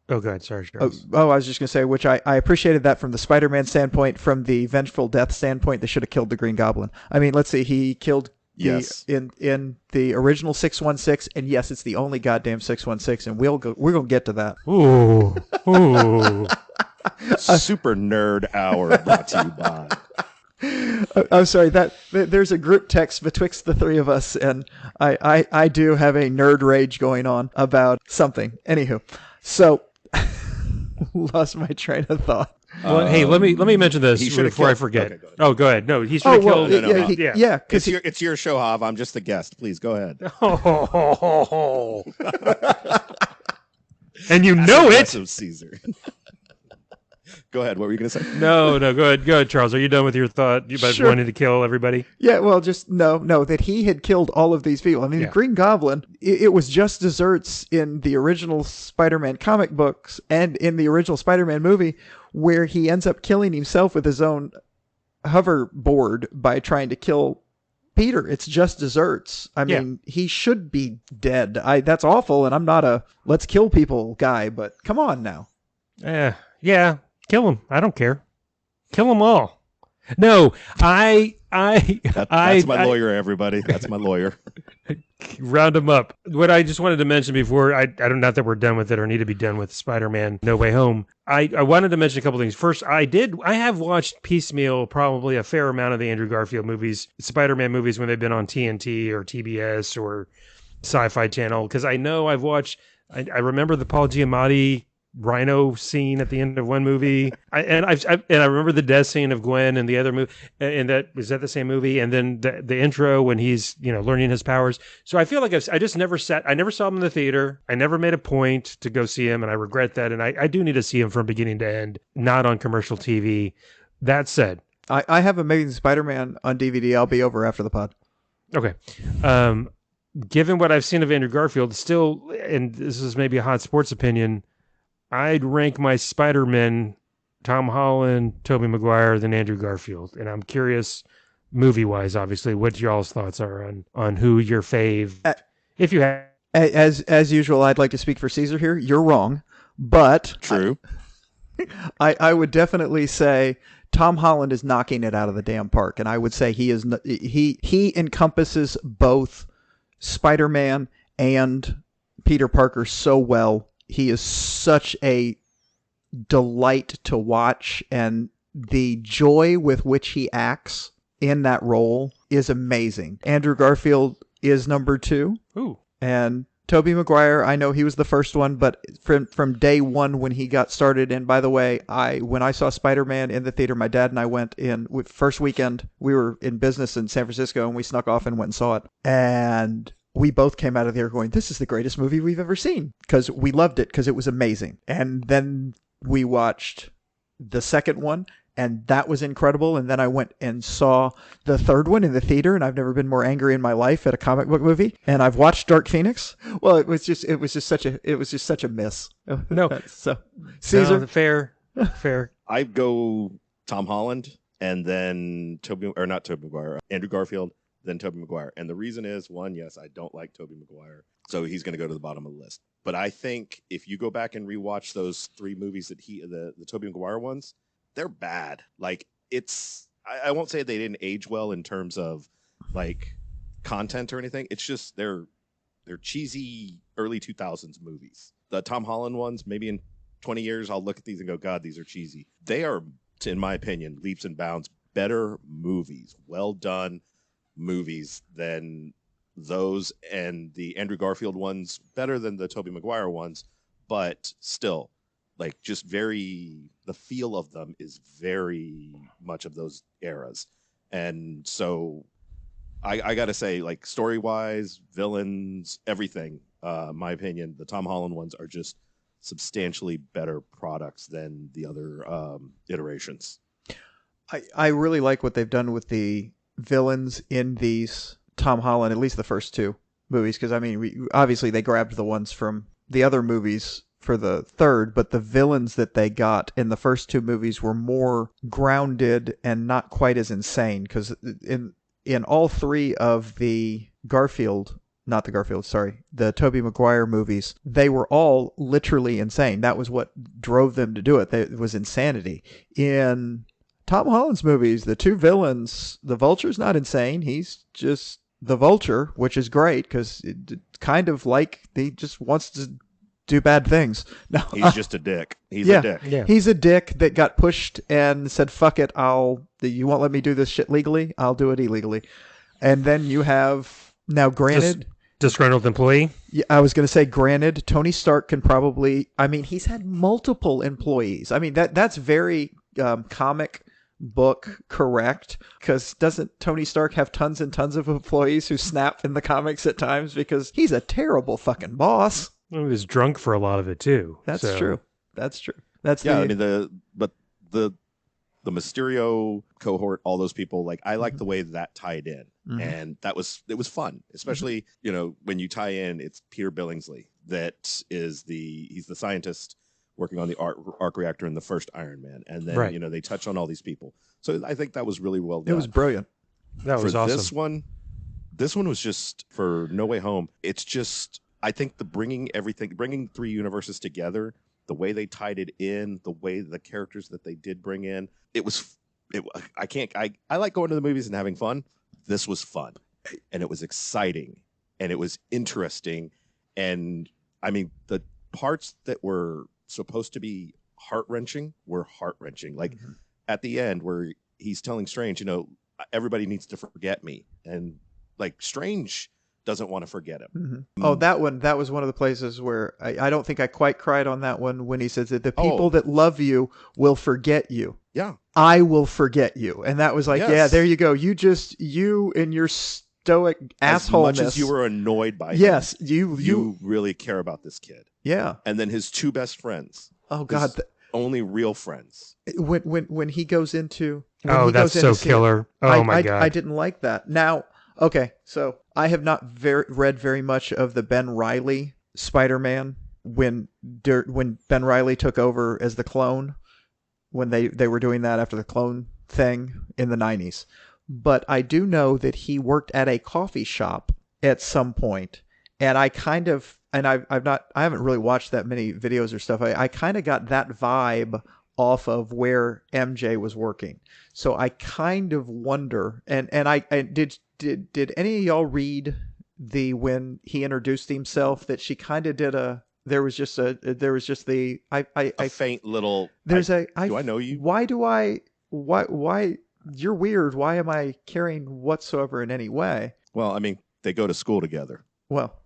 go ahead. Sorry, Charles. I was just going to say, which I appreciated that from the Spider-Man standpoint. From the vengeful death standpoint, they should have killed the Green Goblin. I mean, let's see, he killed... Yes. In the original 616, and yes, it's the only goddamn 616, and we're gonna get to that. Ooh. Super Nerd Hour brought to you by. I'm sorry, that there's a group text betwixt the 3 of us, and I do have a nerd rage going on about something. Anywho, so lost my train of thought. Well, hey, let me mention this before I forget. Okay, go ahead. Go ahead. No, he should have killed. Yeah, because It's your show, Hav. I'm just the guest. Please go ahead. And you know it, Caesar. Go ahead. What were you going to say? No, go ahead, Charles. Are you done with your thought about wanting to kill everybody? Yeah, well, just no, that he had killed all of these people. I mean, the Green Goblin, it was just desserts in the original Spider-Man comic books and in the original Spider-Man movie, where he ends up killing himself with his own hoverboard by trying to kill Peter. It's just desserts. I mean, he should be dead. That's awful, and I'm not a let's kill people guy, but come on now. Yeah. Kill them. I don't care. Kill them all. No, that's my lawyer, everybody. That's my lawyer. Round them up. What I just wanted to mention before, I don't, not that we're done with it or need to be done with Spider-Man No Way Home. I wanted to mention a couple things. First, I have watched piecemeal probably a fair amount of the Andrew Garfield movies, Spider-Man movies when they've been on TNT or TBS or Sci-Fi Channel, because I know I've watched, I remember the Paul Giamatti Rhino scene at the end of one movie, I remember the death scene of Gwen in the other movie, and that was that the same movie, and then the intro when he's learning his powers. So I feel like I never saw him in the theater. I never made a point to go see him, and I regret that. And I do need to see him from beginning to end, not on commercial TV. That said, I have Amazing Spider-Man on DVD. I'll be over after the pod. Okay. Given what I've seen of Andrew Garfield, still, and this is maybe a hot sports opinion, I'd rank my Spider-Man, Tom Holland, Tobey Maguire, than Andrew Garfield. And I'm curious, movie-wise, obviously, what y'all's thoughts are on who your fave, if you have. As usual, I'd like to speak for Caesar here. You're wrong, but true. I would definitely say Tom Holland is knocking it out of the damn park, and I would say he encompasses both Spider-Man and Peter Parker so well. He is such a delight to watch, and the joy with which he acts in that role is amazing. Andrew Garfield is number 2. Ooh. And Tobey Maguire, I know he was the first one, but from day one when he got started, and by the way, when I saw Spider-Man in the theater, my dad and I went in, first weekend, we were in business in San Francisco, and we snuck off and went and saw it. And we both came out of there going, this is the greatest movie we've ever seen, because we loved it, because it was amazing. And then we watched the second one, and that was incredible. And then I went and saw the third one in the theater, and I've never been more angry in my life at a comic book movie. And I've watched Dark Phoenix. Well, it was just such a miss. No, so Caesar, no, fair. I go Tom Holland, and then Andrew Garfield, then Tobey Maguire. And the reason is, one, yes, I don't like Tobey Maguire, so he's going to go to the bottom of the list. But I think if you go back and rewatch those 3 movies that the Tobey Maguire ones, they're bad. Like, I won't say they didn't age well in terms of like content or anything. It's just they're cheesy early 2000s movies. The Tom Holland ones, maybe in 20 years, I'll look at these and go, God, these are cheesy. They are, in my opinion, leaps and bounds better movies, well done movies than those, and the Andrew Garfield ones better than the Tobey Maguire ones, but still, like, just the feel of them is very much of those eras. And so I gotta say, like, story wise, villains, everything, my opinion, the Tom Holland ones are just substantially better products than the other iterations. I really like what they've done with the villains in these Tom Holland, at least the first 2 movies, because I mean, obviously they grabbed the ones from the other movies for the third, but the villains that they got in the first 2 movies were more grounded and not quite as insane, because in all 3 of the the Tobey Maguire movies, they were all literally insane. That was what drove them to do it. It was insanity. In Tom Holland's movies, the 2 villains, the Vulture's not insane. He's just the Vulture, which is great, because it's kind of like he just wants to do bad things. No, he's just a dick. He's a dick. Yeah. He's a dick that got pushed and said, fuck it, you won't let me do this shit legally? I'll do it illegally. And then you have, now granted... Disgruntled employee? Yeah, I was going to say, granted, Tony Stark can probably... I mean, he's had multiple employees. I mean, that's very comic book correct? Because doesn't Tony Stark have tons and tons of employees who snap in the comics at times because he's a terrible fucking boss? Well, he was drunk for a lot of it too. That's so. true. That's true. That's I mean the Mysterio cohort, all those people, like I like the way that tied in, and it was fun, especially when you tie in, it's Peter Billingsley that is he's the scientist working on the arc reactor in the first Iron Man, and then they touch on all these people, so I think that was really well done. It was brilliant. That was awesome. This one was just for No Way Home. It's just, I think bringing three universes together, the way they tied it in, the way the characters that they did bring in, I like going to the movies and having fun. This was fun, and it was exciting, and it was interesting, and I mean the parts that were supposed to be heart-wrenching were heart-wrenching. Like at the end where he's telling Strange, everybody needs to forget me, and like Strange doesn't want to forget him. Oh, that was one of the places where I don't think I quite cried on that one when he says that the people that love you will forget you. Yeah. I will forget you. And that was like, yeah, there you go. You and your stoic assholeness. As much as you were annoyed by him. Yes. You really care about this kid. Yeah. And then his two best friends. Oh God. Only real friends. When he goes into... that's so killer. Oh my God. I didn't like that. Now... Okay, so I have not read very much of the Ben Reilly Spider-Man when Ben Reilly took over as the clone, when they were doing that after the clone thing in the 90s. But I do know that he worked at a coffee shop at some point, and I haven't really watched that many videos or stuff. I kind of got that vibe off of where MJ was working. So I kind of wonder, and I did any of y'all read when he introduced himself that she kind of did a faint little do I know you? Why you're weird. Why am I caring whatsoever in any way? Well, I mean, they go to school together. Well,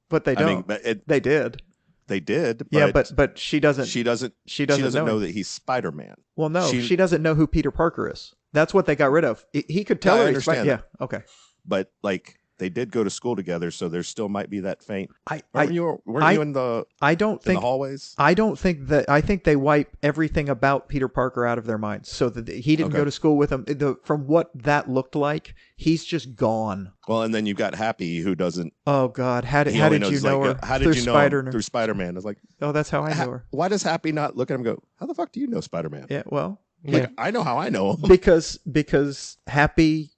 but they don't. They did. They did. But but she doesn't. She doesn't know that he's Spider-Man. Well, no, she doesn't know who Peter Parker is. That's what they got rid of. He could tell her. I understand. Yeah. Okay. But like they did go to school together, so there still might be that faint. Weren't you in the? I don't think in the hallways. I don't think that. I think they wipe everything about Peter Parker out of their minds, so that he didn't go to school with them. From what that looked like, he's just gone. Well, and then you've got Happy, who doesn't. Oh God, how did you know her? How did you know her through Spider-Man? It's like, oh, that's how I know her. Why does Happy not look at him and go, how the fuck do you know Spider-Man? Yeah, well, I know how I know him. because Happy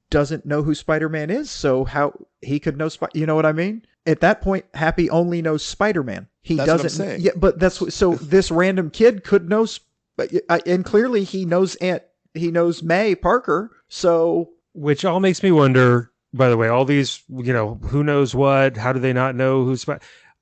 doesn't know who Spider-Man is, so how he could know you know what I mean? At that point, Happy only knows Spider-Man. That's doesn't. What I'm saying. Yeah, but this random kid could know, and clearly he knows May Parker. So, which all makes me wonder. By the way, all these, who knows what? How do they not know who's?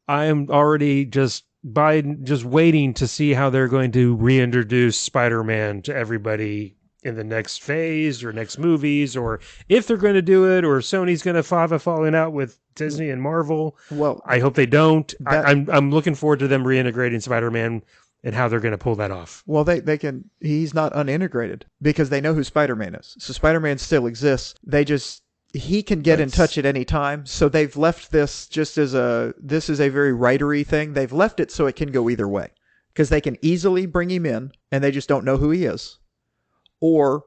I am already just waiting to see how they're going to reintroduce Spider-Man to everybody in the next phase or next movies, or if they're going to do it, or Sony's going to have a falling out with Disney and Marvel. Well, I hope they don't. I'm looking forward to them reintegrating Spider-Man and how they're going to pull that off. Well, they can. He's not unintegrated because they know who Spider-Man is. So Spider-Man still exists. He can get in touch at any time. So they've left this just as this is a very writery thing. They've left it so it can go either way because they can easily bring him in and they just don't know who he is. Or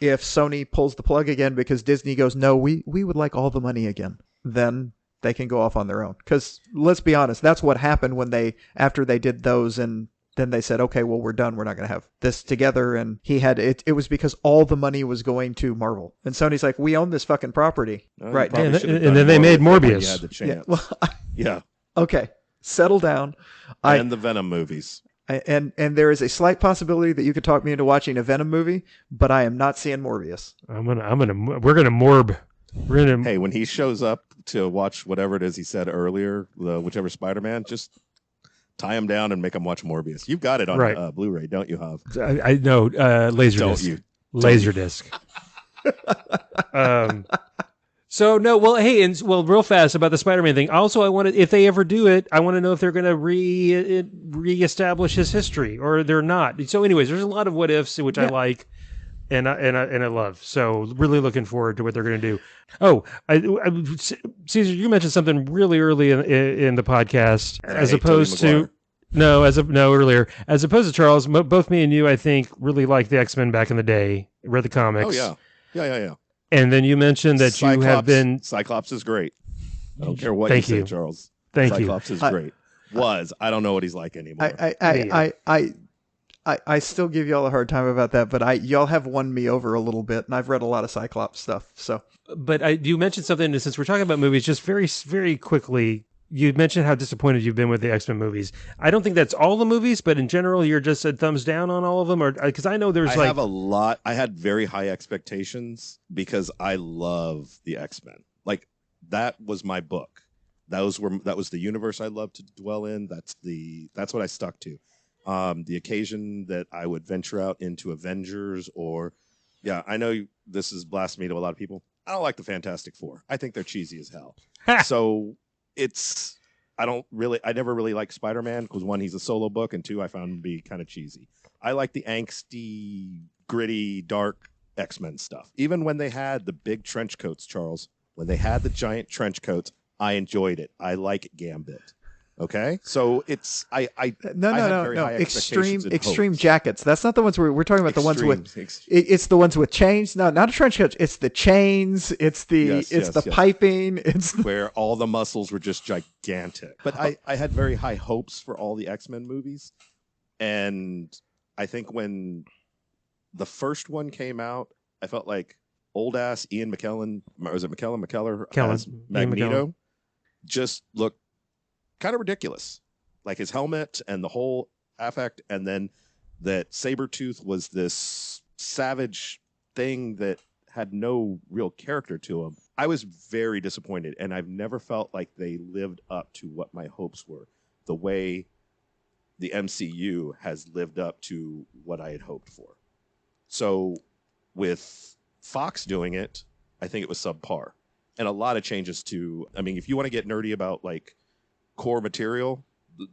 if Sony pulls the plug again because Disney goes, no, we would like all the money again, then they can go off on their own. Because let's be honest, that's what happened after they did those, and then they said, okay, well, we're done. We're not going to have this together. And he had it was because all the money was going to Marvel. And Sony's like, we own this fucking property. Right. And then they made Morbius. Had the chance. Yeah. Well, yeah. Okay. Settle down. And the Venom movies. And there is a slight possibility that you could talk me into watching a Venom movie, but I am not seeing Morbius. We're gonna morb. Hey, when he shows up to watch whatever it is he said earlier, whichever Spider-Man, just tie him down and make him watch Morbius. You've got it on Blu-ray, don't you, Hav? I know, Laserdisc. Don't you? Laserdisc. So no, well, hey, and real fast about the Spider-Man thing. Also, I wanted, if they ever do it, I want to know if they're going to reestablish his history or they're not. So, anyways, there's a lot of what ifs which I like and I love. So, really looking forward to what they're going to do. Oh, Caesar, you mentioned something really early in the podcast, as opposed to. No, earlier. As opposed to Charles, both me and you, I think, really liked the X-Men back in the day. Read the comics. Oh, yeah. And then you mentioned that you have been... Cyclops is great. I don't care what you say, Charles. Cyclops is great. I don't know what he's like anymore. I still give y'all a hard time about that, but y'all have won me over a little bit, and I've read a lot of Cyclops stuff. So, but you mentioned something, since we're talking about movies, just very, very quickly... You mentioned how disappointed you've been with the X-Men movies. I don't think that's all the movies, but in general, you're just a thumbs down on all of them, or because I know there's I have a lot. I had very high expectations because I love the X-Men. Like that was my book. That was the universe I loved to dwell in. That's what I stuck to. The occasion that I would venture out into Avengers I know this is blasphemy to a lot of people. I don't like the Fantastic Four. I think they're cheesy as hell. So. I never really liked Spider-Man because one, he's a solo book, and two, I found him to be kind of cheesy. I like the angsty, gritty, dark X-Men stuff. Even when they had the big trench coats, Charles, when they had the giant trench coats, I enjoyed it. I like Gambit. Okay, so it's no. Extreme jackets. That's not the ones we're talking about. The ones with it's the ones with chains. No, not a trench coat. It's the chains. It's the piping. It's where all the muscles were just gigantic. But I had very high hopes for all the X-Men movies, and I think when the first one came out, I felt like old ass Ian McKellen. Was it McKellar as Magneto? Just looked kind of ridiculous, like his helmet and the whole affect, and then that Sabretooth was this savage thing that had no real character to him. I was very disappointed, and I've never felt like they lived up to what my hopes were, the way the MCU has lived up to what I had hoped for. So with Fox doing it, I think it was subpar, and a lot of changes to, I mean, if you want to get nerdy about like core material,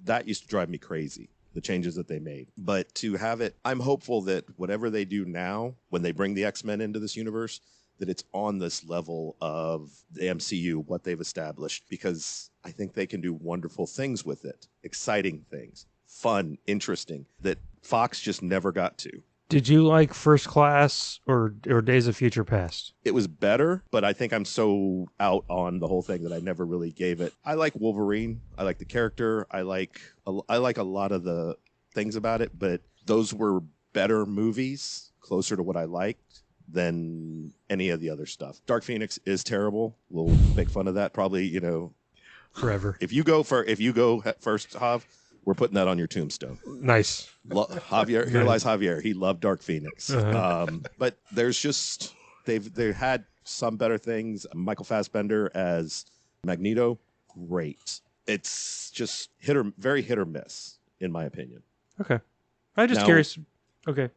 that used to drive me crazy, the changes that they made. But to have it, I'm hopeful that whatever they do now, when they bring the X-Men into this universe, that it's on this level of the MCU, what they've established, because I think they can do wonderful things with it. Exciting things, fun, interesting, that Fox just never got to. Did you like First Class or Days of Future Past? It was better, but I think I'm so out on the whole thing that I never really gave it. I like Wolverine. I like the character. I like a lot of the things about it, but those were better movies, closer to what I liked than any of the other stuff. Dark Phoenix is terrible. We'll make fun of that probably, forever. If you go first, Hav, we're putting that on your tombstone. Nice. Javier, here lies Javier. He loved Dark Phoenix. But there's just, they've had some better things. Michael Fassbender as Magneto, great. It's just very hit or miss, in my opinion. Okay. I'm just curious. Okay.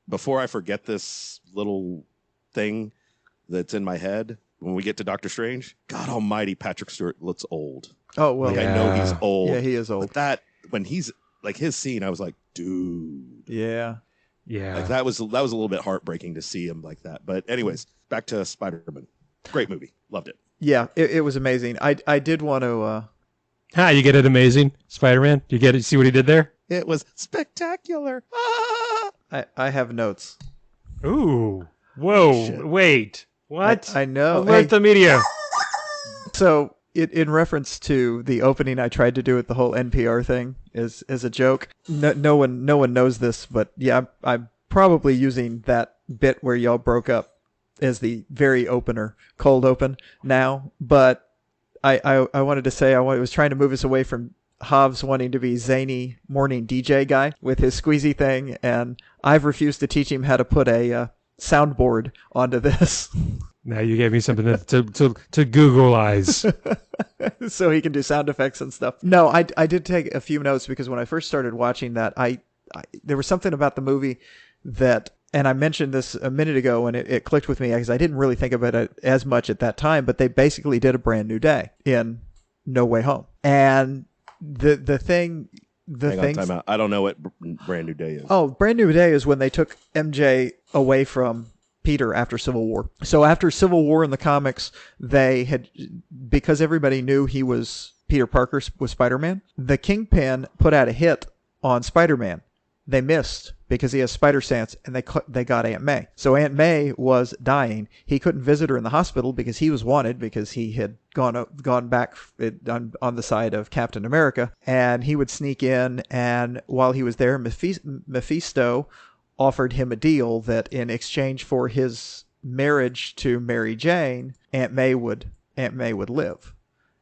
Before I forget this little thing that's in my head, when we get to Doctor Strange, God almighty, Patrick Stewart looks old. Oh, well. I know he's old. Yeah, he is old. But when he's like his scene, I was like, dude. Yeah. Like that was a little bit heartbreaking to see him like that. But anyways, back to Spider-Man. Great movie. Loved it. Yeah, it was amazing. I did want to... you get it amazing? Spider-Man? You get it? See what he did there? It was spectacular. Ah! I have notes. Ooh. Whoa. Wait. What? I know. Alert the media. So... In reference to the opening I tried to do with the whole NPR thing as a joke, no one knows this, but yeah, I'm probably using that bit where y'all broke up as the very opener, cold open now. But I wanted to say I was trying to move us away from Hobbs wanting to be zany morning DJ guy with his squeezy thing, and I've refused to teach him how to put a soundboard onto this. Now you gave me something to Googleize. So he can do sound effects and stuff. No, I did take a few notes because when I first started watching that, there was something about the movie that and I mentioned this a minute ago, and it clicked with me because I didn't really think about it as much at that time, but they basically did a Brand New Day in No Way Home. And the thing... Time out. I don't know what Brand New Day is. Oh, Brand New Day is when they took MJ away from Peter after Civil War. So after Civil War in the comics, they had, because everybody knew he was Peter Parker was Spider-Man, the Kingpin put out a hit on Spider-Man. They missed because he has spider sense, and they got Aunt May. So Aunt May was dying. He couldn't visit her in the hospital because he was wanted because he had gone back on the side of Captain America, and he would sneak in, and while he was there, Mephisto offered him a deal that in exchange for his marriage to Mary Jane, Aunt May would live,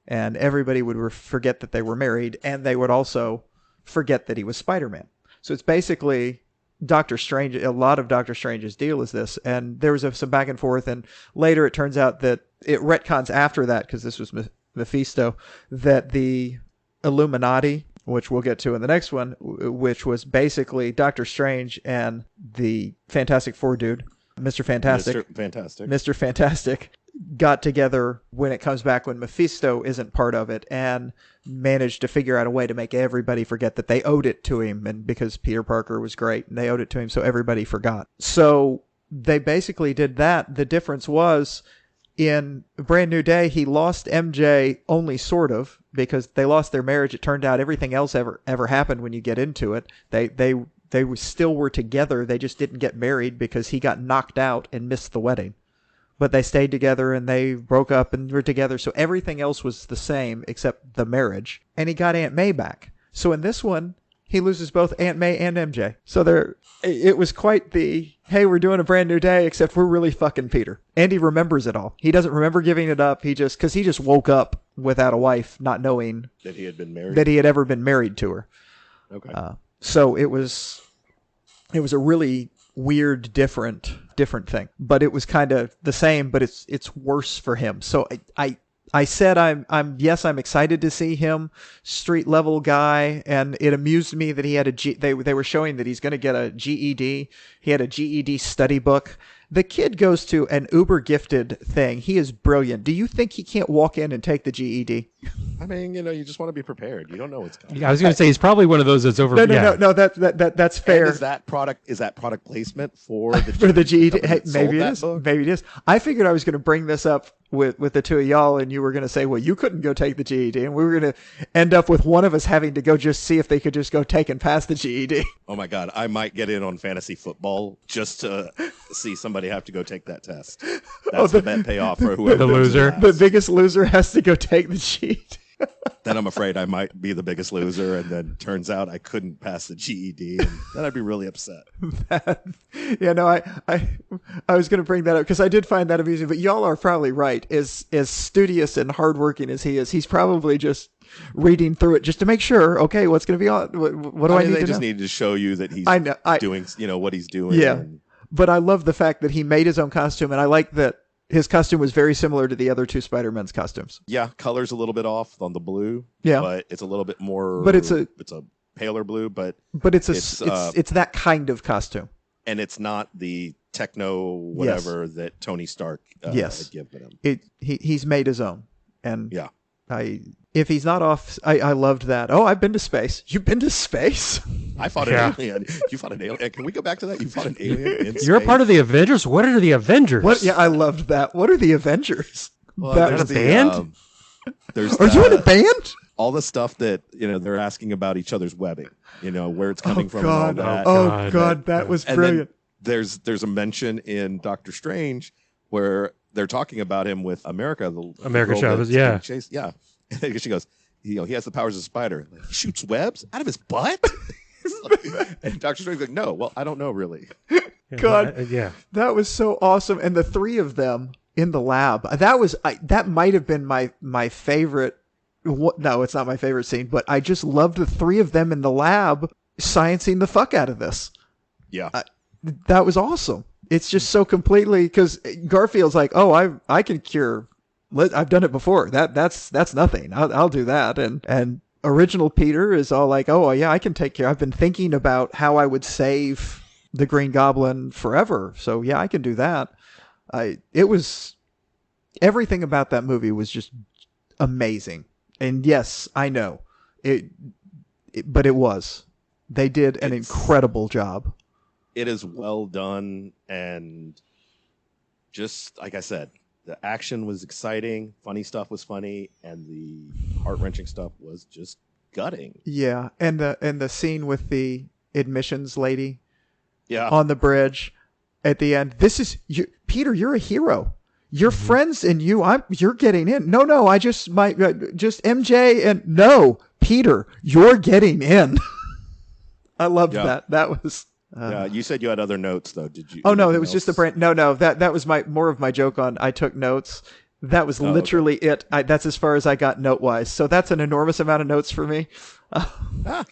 and everybody would forget that they were married, and they would also forget that he was Spider-Man. So it's basically Doctor Strange. A lot of Doctor Strange's deal is this, and there was some back and forth, and later it turns out that it retcons after that, because this was Mephisto, that the Illuminati, which we'll get to in the next one, which was basically Doctor Strange and the Fantastic Four dude, Mr. Fantastic, got together when it comes back when Mephisto isn't part of it, and managed to figure out a way to make everybody forget that they owed it to him, and because Peter Parker was great and they owed it to him, so everybody forgot. So they basically did that. The difference was in Brand New Day, he lost MJ only sort of, because they lost their marriage. It turned out everything else ever happened when you get into it. They still were together. They just didn't get married because he got knocked out and missed the wedding. But they stayed together, and they broke up and were together. So everything else was the same except the marriage. And he got Aunt May back. So in this one, he loses both Aunt May and MJ. So it was quite the, hey, we're doing a Brand New Day, except we're really fucking Peter. And he remembers it all. He doesn't remember giving it up. Because he just woke up without a wife, not knowing that he had been married. That he had ever been married to her. Okay. So it was a really weird, different thing, but it was kind of the same, but it's worse for him. So I said I'm excited to see him street level guy, and it amused me that he had they were showing that he's going to get a GED. He had a GED study book. The kid goes to an uber gifted thing. He is brilliant. Do you think he can't walk in and take the GED? I mean, you just want to be prepared. You don't know what's coming. Yeah, I was going to say he's probably one of those that's over. No. That's fair. And is that product placement for the for the GED? Hey, maybe it is. Maybe it is. I figured I was going to bring this up with the two of y'all, and you were going to say, well, you couldn't go take the GED, and we were going to end up with one of us having to go just see if they could just go take and pass the GED. Oh my God, I might get in on fantasy football just to see somebody have to go take that test. That's the bet payoff for whoever the loser. The biggest loser has to go take the GED. Then I'm afraid I might be the biggest loser, and then turns out I couldn't pass the GED, and then I'd be really upset. I was going to bring that up because I did find that amusing, but y'all are probably right. As studious and hardworking as he is, he's probably just reading through it just to make sure, okay, what's going to be on? What do I need to know? They just need to show you that he's doing, what he's doing. Yeah, but I love the fact that he made his own costume, and I like that his costume was very similar to the other two Spider-Man's costumes. Yeah, color's a little bit off on the blue. Yeah, but it's a little bit more. But it's a paler blue. But it's that kind of costume. And it's not the techno whatever that Tony Stark had given him. He's made his own, and yeah, if he's not off, I loved that. Oh, I've been to space. You've been to space? I fought an alien. You fought an alien. Can we go back to that? You fought an alien in space? You're a part of the Avengers? What are the Avengers? What? Yeah, I loved that. What are the Avengers? Well, there's a band? Are you in a band? All the stuff that, they're asking about each other's webbing, where it's coming from God. and all that. Oh, God, that was brilliant. There's a mention in Doctor Strange where they're talking about him with America. America Chavez, yeah. Yeah. And she goes, he has the powers of a spider. Like, he shoots webs out of his butt? And Doctor Strange's like, no, well, I don't know really. God, that was so awesome. And the three of them in the lab, that might have been my favorite. No, it's not my favorite scene, but I just loved the three of them in the lab sciencing the fuck out of this. Yeah. That was awesome. It's just so completely, because Garfield's like, oh, I can cure. I've done it before. That's nothing. I'll do that. And original Peter is all like, oh yeah, I can take care. I've been thinking about how I would save the Green Goblin forever. So yeah, I can do that. Everything about that movie was just amazing. And yes, I know but it was. They did an incredible job. It is well done, and just like I said, the action was exciting, funny stuff was funny, and the heart-wrenching stuff was just gutting. Yeah, and the scene with the admissions lady, yeah, on the bridge at the end. This is you, Peter. You're a hero. Your friends and you're getting in. No, I just MJ and no, Peter, you're getting in. I loved that. That was. Yeah, you said you had other notes though. Did you? Oh no, it was just the brand. No, that was more of my joke on. I took notes. That was literally it. That's as far as I got note wise. So that's an enormous amount of notes for me. A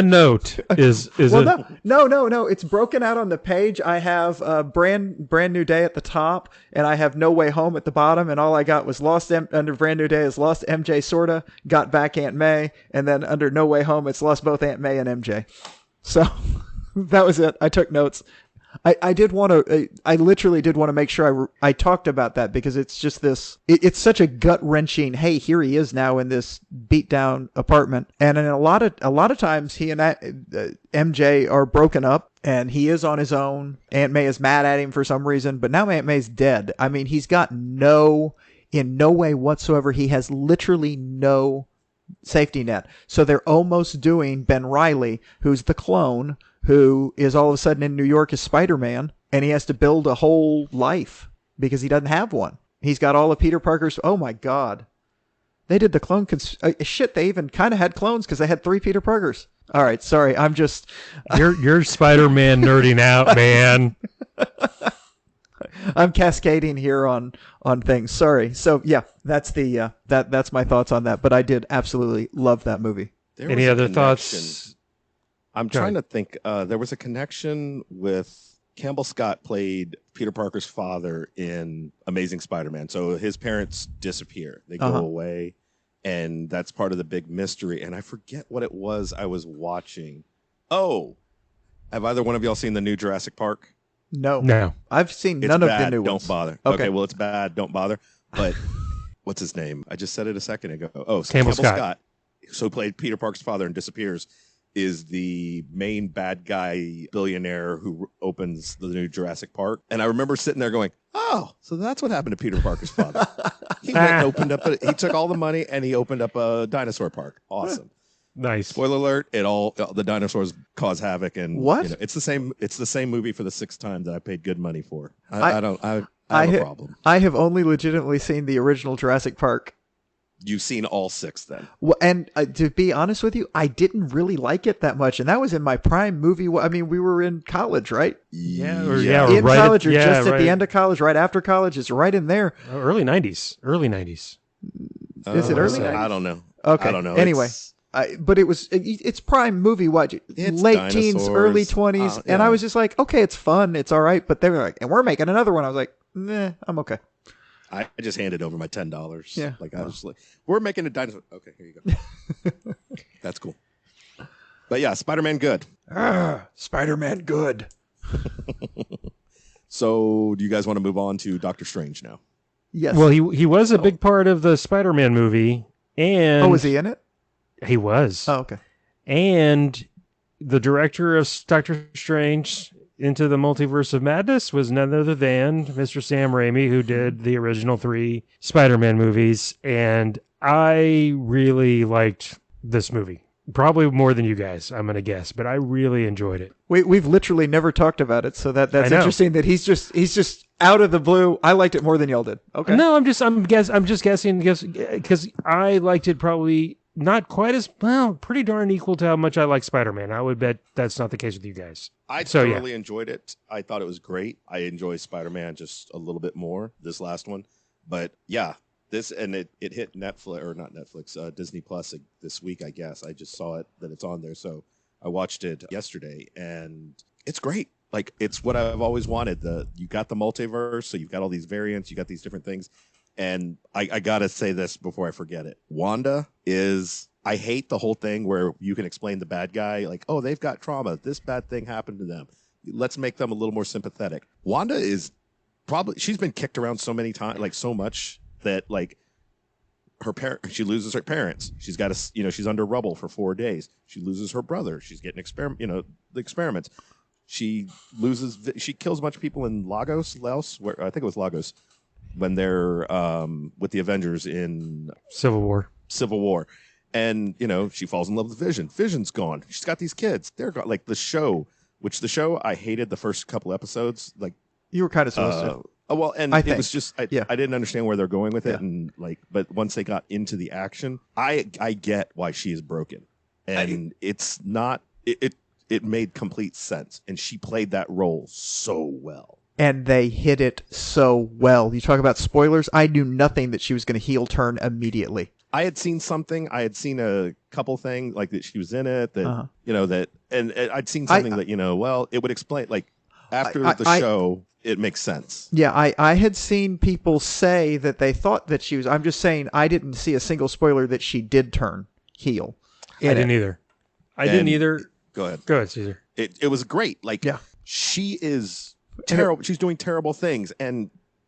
note is well, no. It's broken out on the page. I have brand new day at the top, and I have No Way Home at the bottom. And all I got was under Brand New Day is lost MJ sorta, got back Aunt May, and then under No Way Home it's lost both Aunt May and MJ. So that was it. I took notes. I literally did want to make sure I talked about that because it's just this, it's such a gut wrenching, hey, here he is now in this beat down apartment. And in a lot of times he and MJ are broken up and he is on his own. Aunt May is mad at him for some reason, but now Aunt May's dead. I mean, he's got in no way whatsoever. He has literally no safety net. So they're almost doing Ben Reilly, who's the clone, who is all of a sudden in New York as Spider-Man, and he has to build a whole life because he doesn't have one. He's got all of Peter Parker's. Oh my God. They did the clone. Shit, they even kind of had clones because they had 3 Peter Parkers. All right, sorry. I'm just. You're Spider-Man nerding out, man. I'm cascading here on things. Sorry. So yeah, that's the that's my thoughts on that. But I did absolutely love that movie. Any other thoughts? I'm trying to think. There was a connection with Campbell Scott played Peter Parker's father in Amazing Spider-Man. So his parents disappear. They go away. And that's part of the big mystery. And I forget what it was I was watching. Oh, have either one of y'all seen the new Jurassic Park? No. I've seen none of the new ones. Don't bother. Okay, well, it's bad. Don't bother. But what's his name? I just said it a second ago. Oh, Campbell Scott. So played Peter Parker's father and disappears. Is the main bad guy billionaire who opens the new Jurassic Park. And I remember sitting there going, oh, so that's what happened to Peter Parker's father. He went and opened up, he took all the money and he opened up a dinosaur park. Awesome. Nice. Spoiler alert, the dinosaurs cause havoc. And what? It's the same movie for the 6th time that I paid good money for. I have a problem. I have only legitimately seen the original Jurassic Park. You've seen all 6 then. Well, and to be honest with you, I didn't really like it that much. And that was in my prime movie. I mean, we were in college, right? Yeah. In college or just at the end of college, right after college. It's right in there. Early 90s. Is it early 90s? I don't know. Okay. I don't know. Anyway. But it's prime movie, late dinosaurs. Teens, early 20s. And I was just like, okay, it's fun. It's all right. But they were like, and we're making another one. I was like, nah, I'm okay. I just handed over my $10. Yeah. Like I was like, we're making a dinosaur. Okay, here you go. That's cool. But yeah, Spider-Man good. Spider-Man good. So do you guys want to move on to Doctor Strange now? Yes. Well, he was a big part of the Spider-Man movie. And was he in it? He was. Oh, okay. And the director of Doctor Strange Into the Multiverse of Madness was none other than Mr. Sam Raimi, who did the original 3 Spider-Man movies. And I really liked this movie. Probably more than you guys, I'm going to guess. But I really enjoyed it. We've literally never talked about it. So that's interesting that he's just out of the blue. I liked it more than y'all did. Okay. No, I'm just guessing because I liked it probably not quite as well, pretty darn equal to how much I like Spider-Man. I would bet that's not the case with you guys. I thoroughly enjoyed it. I thought it was great. I enjoy Spider-Man just a little bit more, this last one. But yeah, it hit Netflix, or not Netflix, Disney Plus this week, I guess. I just saw it, that it's on there. So I watched it yesterday, and it's great. Like, it's what I've always wanted. You got the multiverse, so you've got all these variants, you got these different things. And I gotta say this before I forget it. Wanda is, I hate the whole thing where you can explain the bad guy, like, oh, they've got trauma. This bad thing happened to them. Let's make them a little more sympathetic. Wanda is probably, she's been kicked around so many times, like so much that like she loses her parents. She's got she's under rubble for 4 days. She loses her brother. She's getting the experiments. She kills a bunch of people in Laos, where I think it was Lagos, when they're with the Avengers in Civil War. And, she falls in love with Vision. Vision's gone. She's got these kids. They're gone. Like the show I hated the first couple episodes. Like you were kind of supposed to. Well, and it was just, I didn't understand where they're going with it. And but once they got into the action, I get why she is broken. And it's not, it made complete sense. And she played that role so well. And they hit it so well. You talk about spoilers. I knew nothing that she was going to heel turn immediately. I had seen something. I had seen a couple things like that she was in it. That and I'd seen something that it would explain. Like after the show, it makes sense. Yeah, I had seen people say that they thought that she was. I'm just saying I didn't see a single spoiler that she did turn heel. I didn't either. Go ahead. Go ahead, Caesar. It was great. Like she is terrible. She's doing terrible things,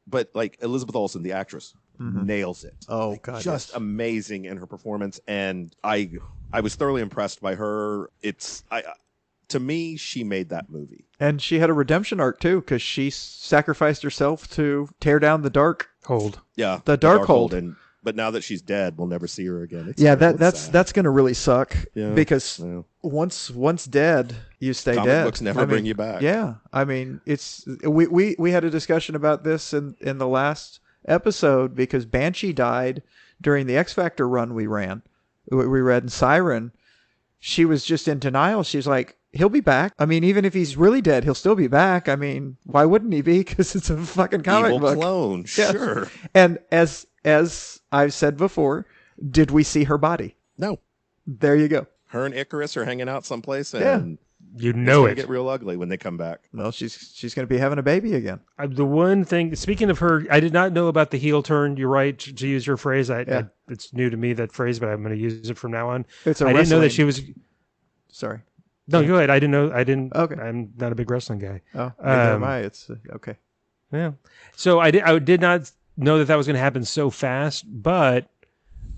but like Elizabeth Olsen, the actress, nails it. Oh God, just amazing in her performance, and I was thoroughly impressed by her. To me, she made that movie, and she had a redemption arc too, because she sacrificed herself to tear down the dark hold. Yeah, the dark hold. But now that she's dead, we'll never see her again. That's going to really suck. Yeah, because once dead, you stay dead. Comic books never bring you back. Yeah, I mean, we had a discussion about this in the last episode because Banshee died during the X Factor run we ran. We read in Siren. She was just in denial. She's like, he'll be back. I mean, even if he's really dead, he'll still be back. I mean, why wouldn't he be? Because it's a fucking comic book. Evil clone, sure. And as I've said before, did we see her body? No. There you go. Her and Icarus are hanging out someplace, and it's going to get real ugly when they come back. Well, she's going to be having a baby again. The one thing, speaking of her, I did not know about the heel turn. You're right to use your phrase. It's new to me, that phrase, but I'm going to use it from now on. I didn't know that she was. Sorry. No, go ahead. I didn't know. Okay. I'm not a big wrestling guy. Oh, neither am I. It's okay. Yeah. So I did not know that was going to happen so fast, but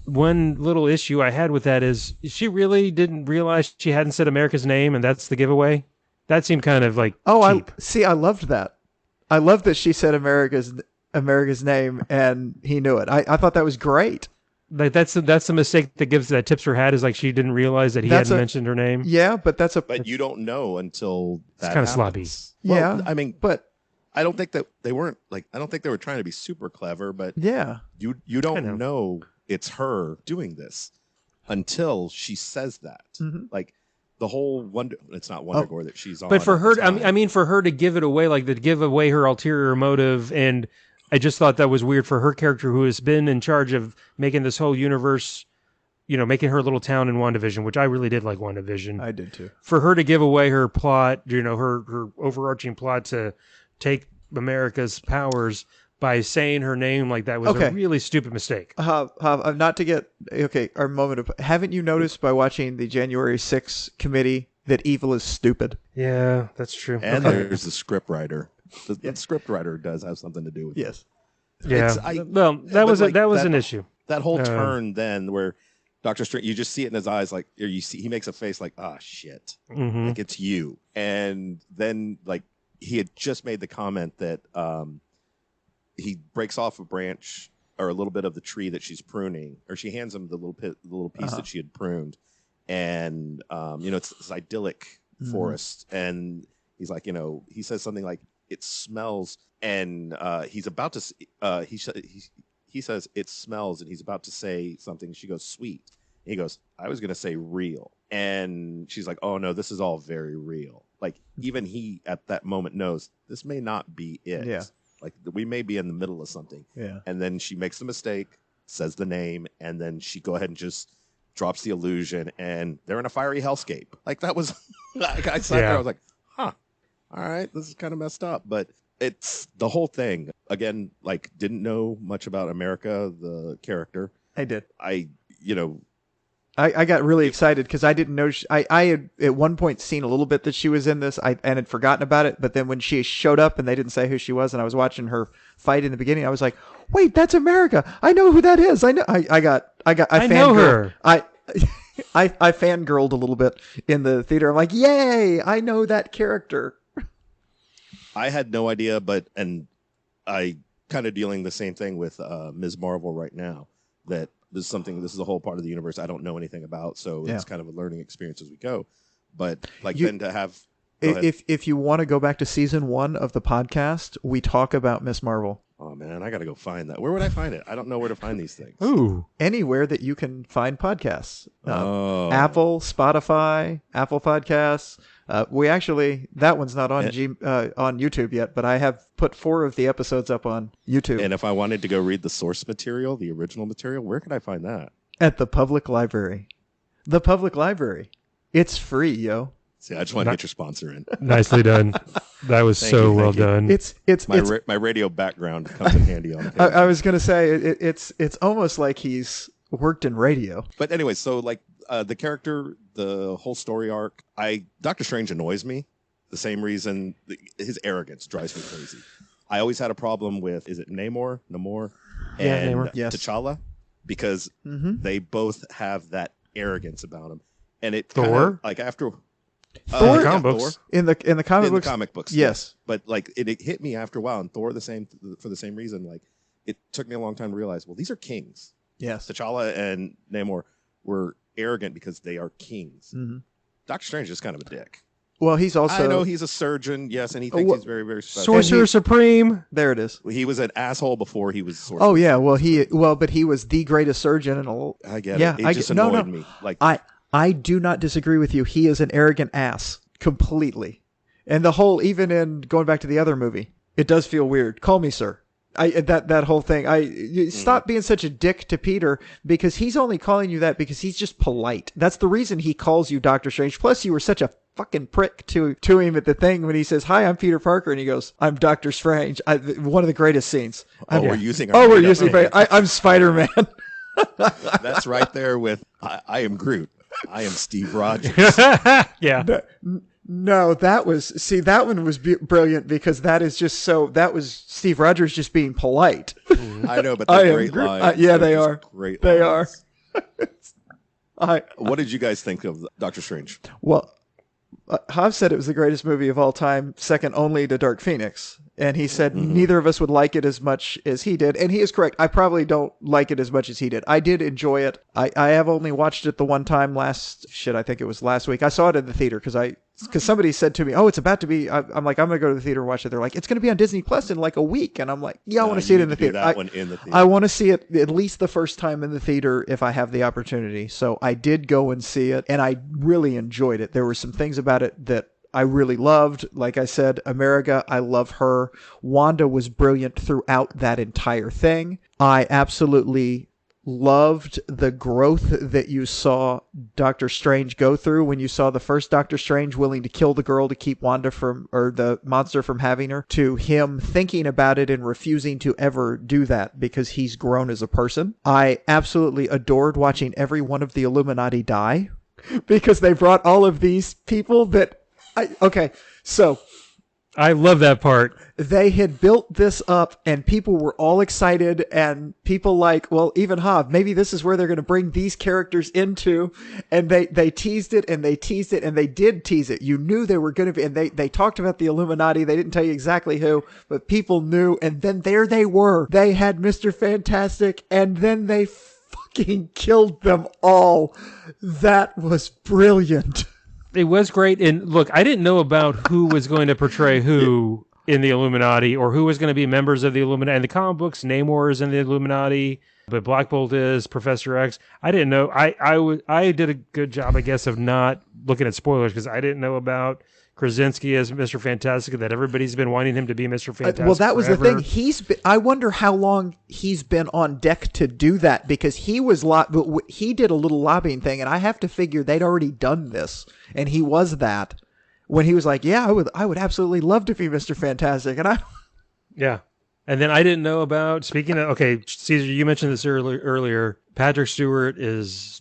one little issue I had with that is she really didn't realize she hadn't said America's name, and that's the giveaway. That seemed kind of like cheap. I loved that. I loved that she said America's name and he knew it. I thought that was great. Like that's the mistake that tips her hat, is like she didn't realize that he hadn't mentioned her name. Yeah, but but you don't know until that it's kind of sloppy. Well, yeah, I mean, but I don't think that they weren't I don't think they were trying to be super clever, but you don't know it's her doing this until she says that. Mm-hmm. Like the whole it's not Wonder that she's on. But for her, I mean, for her to give it away, like to give away her ulterior motive, and I just thought that was weird for her character, who has been in charge of making this whole universe, making her little town in WandaVision, which I really did like WandaVision. I did too. For her to give away her plot, her overarching plot to take America's powers by saying her name like that was a really stupid mistake. Not to get our moment of. Haven't you noticed by watching the January 6th committee that evil is stupid? Yeah, that's true. And there's the script writer. The script witer does have something to do with it. Yes. Yeah. That was an issue. That whole turn then where Doctor Strange, you just see it in his eyes, like, or you see he makes a face like, shit, like it's you. And then like he had just made the comment that he breaks off a branch or a little bit of the tree that she's pruning, or she hands him the little piece that she had pruned, and it's this idyllic forest, and he's like, he says something like, it smells, and he's about to he says it smells, and he's about to say something. She goes, sweet. And he goes, I was going to say real. And she's like, oh no, this is all very real. Like even he at that moment knows this may not be it. Yeah. Like we may be in the middle of something. Yeah. And then she makes the mistake, says the name, and then she go ahead and just drops the illusion, and they're in a fiery hellscape. Like that was, I sat there, I was like, huh. All right, this is kind of messed up, but it's the whole thing. Again, like, didn't know much about America, the character. I did. I got really excited because I didn't know. I had at one point seen a little bit that she was in this, and had forgotten about it. But then when she showed up and they didn't say who she was, and I was watching her fight in the beginning, I was like, "Wait, that's America! I know who that is. I know. I know her. I fangirled a little bit in the theater. I'm like, "Yay! I know that character." I had no idea, and I kind of dealing the same thing with Ms. Marvel right now. That this is a whole part of the universe I don't know anything about, so it's kind of a learning experience as we go. But then to have, if you want to go back to season 1 of the podcast, we talk about Miss Marvel. Oh man, I got to go find that. Where would I find it? I don't know where to find these things. Ooh, anywhere that you can find podcasts. Apple, Spotify, Apple Podcasts. We actually, that one's not on on YouTube yet, but I have put 4 of the episodes up on YouTube. And if I wanted to go read the source material, the original material, where could I find that? At the public library. The public library. It's free, yo. See, I just want to get your sponsor in. Nicely done. That was well done. It's my radio background comes in handy on it. I was gonna say it's almost like he's worked in radio. But anyway, so the character, the whole story arc, Doctor Strange annoys me. The same reason his arrogance drives me crazy. I always had a problem with, is it Namor, and Namor. Yes. T'Challa, because they both have that arrogance about them. And it Thor, after Thor, comic books. In the comic books, yes. But it hit me after a while, and Thor for the same reason. Like, it took me a long time to realize, well, these are kings. Yes, T'Challa and Namor were arrogant because they are kings. Mm-hmm. Doctor Strange is kind of a dick. Well, he's also, I know he's a surgeon, yes, and he thinks he's very, very special. Sorcerer Supreme. There it is. He was an asshole before he was Sorcerer. Oh yeah, but he was the greatest surgeon in all. I get it. It just annoyed me. Like, I do not disagree with you. He is an arrogant ass completely, and the whole, even in going back to the other movie, it does feel weird. Call me sir. That whole thing. Stop being such a dick to Peter, because he's only calling you that because he's just polite. That's the reason he calls you Doctor Strange. Plus, you were such a fucking prick to him at the thing when he says, "Hi, I'm Peter Parker," and he goes, "I'm Doctor Strange." One of the greatest scenes. We're using. I'm Spider-Man. That's right there with I am Groot. I am Steve Rogers. Yeah. No, that one was brilliant, because that was Steve Rogers just being polite. I know, but they're great lines. Yeah, they are. Great they lines. are. What did you guys think of Doctor Strange? Well, Hav said it was the greatest movie of all time, second only to Dark Phoenix. And he said neither of us would like it as much as he did. And he is correct. I probably don't like it as much as he did. I did enjoy it. I have only watched it the one time I think it was last week. I saw it in the theater because somebody said to me, "Oh, it's about to be." I'm like, "I'm going to go to the theater and watch it." They're like, "It's going to be on Disney Plus in like a week." And I'm like, "Yeah, I want to see it in the theater." I want to see it at least the first time in the theater if I have the opportunity. So I did go and see it, and I really enjoyed it. There were some things about it that I really loved. Like I said, America, I love her. Wanda was brilliant throughout that entire thing. I absolutely loved the growth that you saw Doctor Strange go through when you saw the first Doctor Strange willing to kill the girl to keep Wanda or the monster from having her, to him thinking about it and refusing to ever do that because he's grown as a person. I absolutely adored watching every one of the Illuminati die, because they brought all of these people that so I love that part. They had built this up and people were all excited, and people like, well, even Hav, maybe this is where they're going to bring these characters into, and they teased it and they teased it and they did tease it. You knew they were going to be, and they talked about the Illuminati. They didn't tell you exactly who, but people knew, and then there they were. They had Mr. Fantastic, and then they fucking killed them all. That was brilliant. It was great. And look, I didn't know about who was going to portray who in the Illuminati, or who was going to be members of the Illuminati. In the comic books, Namor is in the Illuminati, but Black Bolt is Professor X. I didn't know. I did a good job, I guess, of not looking at spoilers, because I didn't know about Krasinski as Mr. Fantastic, that everybody's been wanting him to be Mr. Fantastic. Well, that was forever. the thing. I wonder how long he's been on deck to do that, because he did a little lobbying thing, and I have to figure they'd already done this, and he was that when he was like, "Yeah, I would absolutely love to be Mr. Fantastic," and Yeah. And then I didn't know about, speaking of, okay, Caesar, you mentioned this earlier. Patrick Stewart is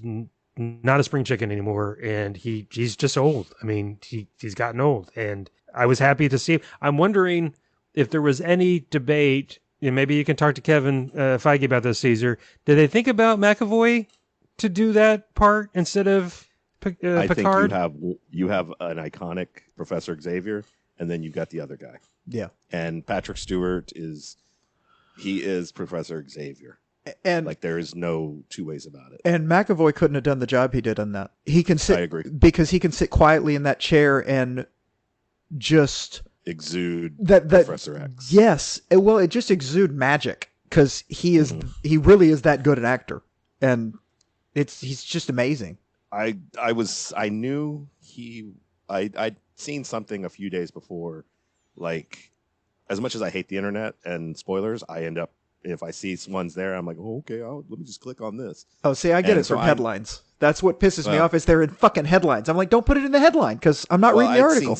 not a spring chicken anymore, and he's just old. I mean, he's gotten old, and I was happy to see him. I'm wondering if there was any debate, and maybe you can talk to Kevin Feige about this, Caesar. Did they think about McAvoy to do that part instead of I Picard? think you have an iconic Professor Xavier, and then you've got the other guy. Yeah. And Patrick Stewart is Professor Xavier. And like there is no two ways about it. And McAvoy couldn't have done the job he did on that. He can sit I agree. because he can sit quietly in that chair and just exude that Professor X. Yes. It just exude magic because he really is that good an actor. And he's just amazing. I'd seen something a few days before, like, as much as I hate the internet and spoilers, I end up, if I see one's there, I'm like, oh, okay, let me just click on this. Oh, see, I get it from headlines. That's what pisses me off is they're in fucking headlines. I'm like, don't put it in the headline because I'm not reading the article.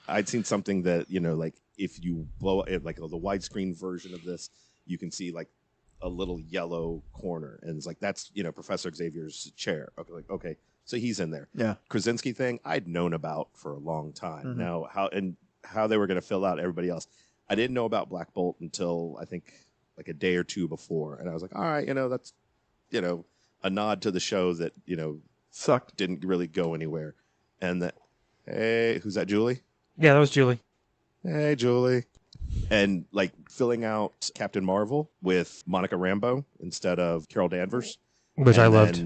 I'd seen something that, like if you blow it, like the widescreen version of this, you can see like a little yellow corner. And it's like, that's, Professor Xavier's chair. Okay. So he's in there. Yeah. Krasinski thing I'd known about for a long time. Mm-hmm. Now, how they were going to fill out everybody else. I didn't know about Black Bolt until I think like a day or two before. And I was like, all right, that's, a nod to the show that, sucked. Didn't really go anywhere. And that, hey, who's that, Julie? Yeah, that was Julie. Hey, Julie. And like filling out Captain Marvel with Monica Rambeau instead of Carol Danvers. Which I loved.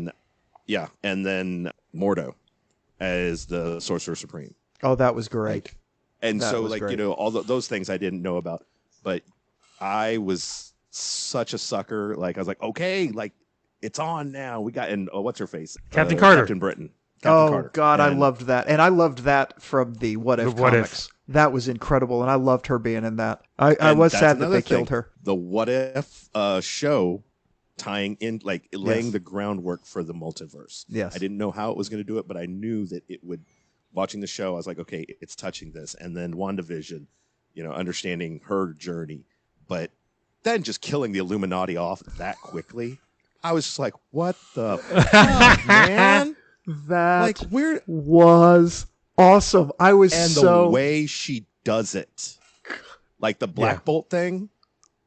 Yeah, and then Mordo as the Sorcerer Supreme. Oh, that was great. And that so, like, great. All those things I didn't know about. But I was such a sucker. Like, I was like, okay, like, it's on now. We got, and what's her face? Captain Carter. Captain Britain. Carter. God, I loved that. And I loved that from the What If comics. That was incredible, and I loved her being in that. I was sad that they killed her. The What If show tying in, like laying the groundwork for the multiverse. Yes. I didn't know how it was going to do it, but I knew that it would. Watching the show, I was like, okay, it's touching this. And then WandaVision, understanding her journey. But then just killing the Illuminati off that quickly, I was just like, what the fuck, man? That was awesome. I was the way she does it. Like the Black Bolt thing.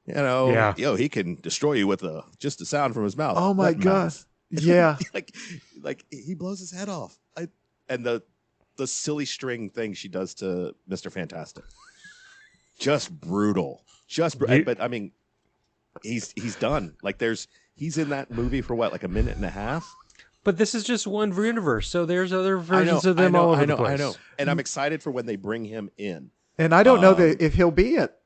He can destroy you with just the sound from his mouth. Oh my God. Yeah. like he blows his head off. And the silly string thing she does to Mr. Fantastic. Just brutal. But I mean, he's done. Like he's in that movie for what, like a minute and a half? But this is just one universe, so there's other versions of them all over the place. I know. And I'm excited for when they bring him in. And I don't know if he'll be it.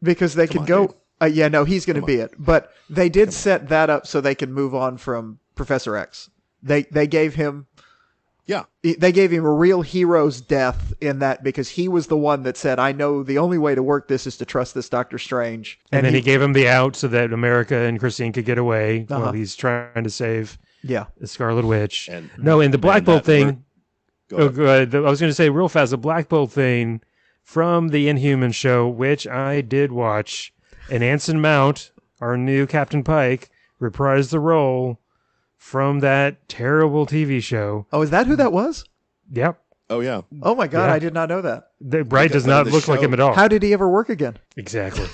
Because they can go... he's going to be it. But they did set that up so they can move on from Professor X. They gave him... Yeah. They gave him a real hero's death in that because he was the one that said, I know the only way to work this is to trust this Doctor Strange. And then he gave him the out so that America and Christine could get away while he's trying to save the Scarlet Witch. And the Black Bolt thing... I was going to say real fast, the Black Bolt thing from the Inhuman show, which I did watch, and Anson Mount, our new Captain Pike, reprised the role from that terrible TV show. Oh, is that who that was? Yep. Oh, yeah. Oh, my God. Yeah. I did not know that. Bright does not look like him at all. How did he ever work again? Exactly.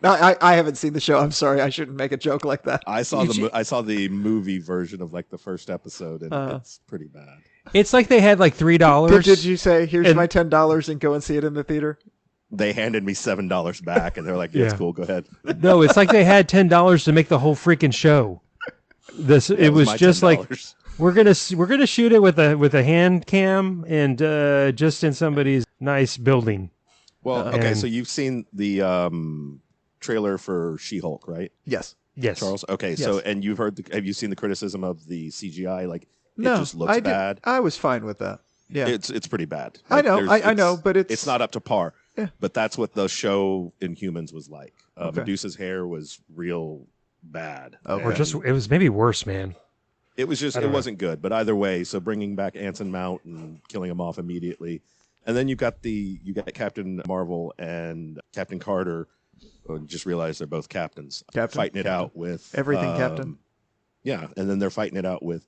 No, I haven't seen the show. I'm sorry. I shouldn't make a joke like that. I saw the movie version of like the first episode, and it's pretty bad. It's like they had like $3. Did you say, here's my $10 and go and see it in the theater? They handed me $7 back, and they're like, yeah, it's cool. Go ahead. No, it's like they had $10 to make the whole freaking show. It was just $10. Like we're gonna shoot it with a hand cam and just in somebody's nice building. Well, okay, so you've seen the trailer for She-Hulk, right? Yes, Charles. Okay, yes. So and have you seen the criticism of the CGI? Like no, it just looks bad. I was fine with that. Yeah, it's pretty bad. Like, I know, but it's not up to par. Yeah. But that's what the show Inhumans was like. Medusa's hair was real bad. Okay. Or just it was maybe worse, man. It was just it wasn't good. But either way, so bringing back Anson Mount and killing him off immediately, And then you got Captain Marvel and Captain Carter. Just realized they're both captains. Fighting it out with everything, Captain. Yeah, and then they're fighting it out with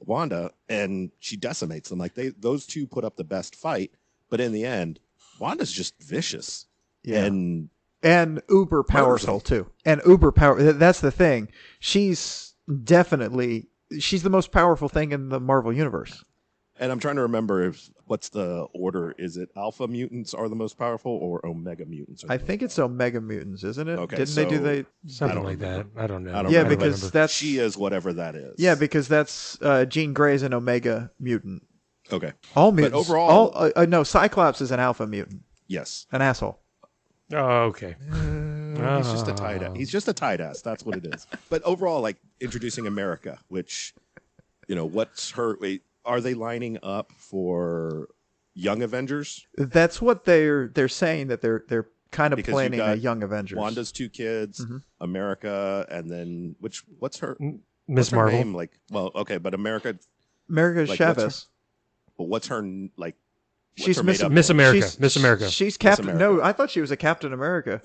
Wanda, and she decimates them. Like those two put up the best fight, but in the end, Wanda's just vicious. Yeah. And uber powerful too. And uber power. That's the thing. She's the most powerful thing in the Marvel universe. And I'm trying to remember what's the order. Is it alpha mutants are the most powerful or omega mutants? I think it's omega mutants, isn't it? Okay, Didn't they do something like that? I don't know. Yeah, because she is whatever that is. Yeah, because that's Jean Grey's an omega mutant. Okay. All mutants. But overall, no, Cyclops is an alpha mutant. Yes. An asshole. Oh, okay. He's just a tight ass. He's just a tight ass. That's what it is. But overall, like introducing America, which, what's her? Wait, are they lining up for Young Avengers? That's what they're saying, that they're kind of planning a Young Avengers. Wanda's two kids, America, and then what's her Miss Marvel name? Like, well, okay, but America Chavez. But what's her like? She's Miss America. Miss America. She's Captain. No, I thought she was a Captain America.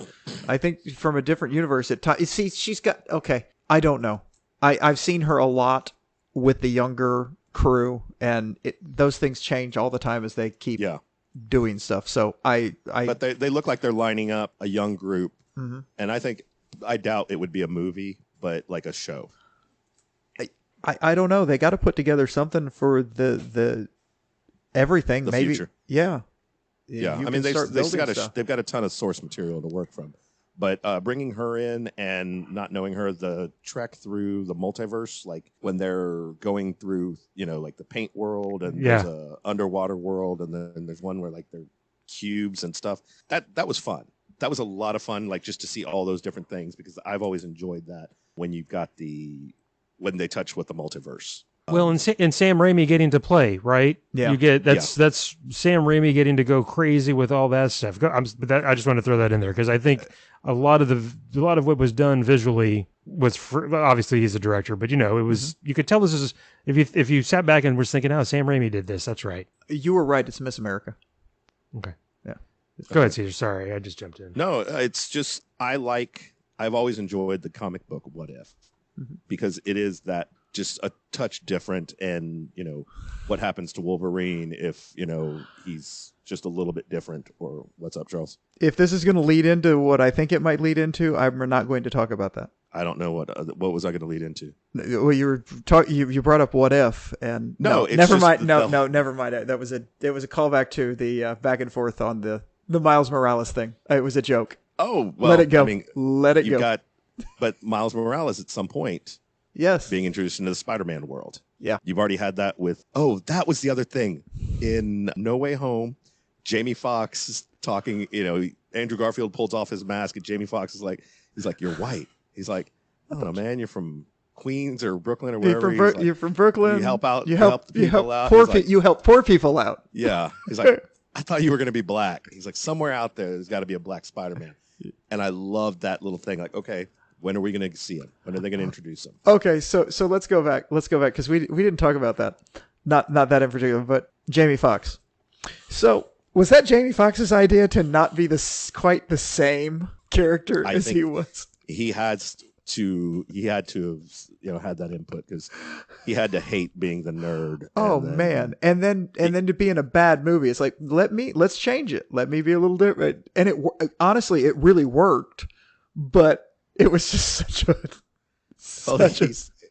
I think from a different universe. See, she's got. Okay, I don't know. I've seen her a lot with the younger crew, and those things change all the time as they keep doing stuff. So but they look like they're lining up a young group, and I doubt it would be a movie, but like a show. I don't know. They got to put together something for the everything. The maybe future. Yeah. I mean, they've got a ton of source material to work from, but bringing her in and not knowing her, the trek through the multiverse, like when they're going through, like the paint world, and there's a underwater world, and then there's one where like they're cubes and stuff. That was fun. That was a lot of fun, like just to see all those different things, because I've always enjoyed that when they touch with the multiverse. Well, and Sam Raimi getting to play, right? Yeah. You get that's Sam Raimi getting to go crazy with all that stuff. I just want to throw that in there because I think a lot of what was done visually was obviously he's a director, but it was you could tell this is if you sat back and were thinking, oh, Sam Raimi did this. That's right. You were right. It's Miss America. Okay. Yeah. Go ahead, Caesar. Sorry, I just jumped in. No, it's just I've always enjoyed the comic book What If, because it is that. Just a touch different, and what happens to Wolverine if he's just a little bit different, or what's up, Charles? If this is going to lead into what I think it might lead into, I'm not going to talk about that. I don't know what was I going to lead into. Well, you brought up What If, and never mind. Never mind. It was a callback to the back and forth on the Miles Morales thing. It was a joke. Oh, well, let it go. I mean, let it go. But Miles Morales at some point. Yes. Being introduced into the Spider-Man world. Yeah. You've already had that with, that was the other thing. In No Way Home, Jamie Foxx is talking, Andrew Garfield pulls off his mask and Jamie Foxx is like, he's like, you're white. He's like, I don't know, man, you're from Queens or Brooklyn or wherever. You're from Brooklyn. You help out. You help people out. You help poor people out. Yeah. He's like, I thought you were going to be black. He's like, somewhere out there's got to be a black Spider-Man. And I love that little thing. Like, okay. When are we going to see him? When are they going to introduce him? Okay, so let's go back. Because we didn't talk about that. Not that in particular, but Jamie Foxx. So was that Jamie Foxx's idea to not be quite the same character as he was? He had to have had that input because he had to hate being the nerd. Oh man, and then to be in a bad movie, it's like let's change it. Let me be a little different. And honestly, it really worked, but. It was just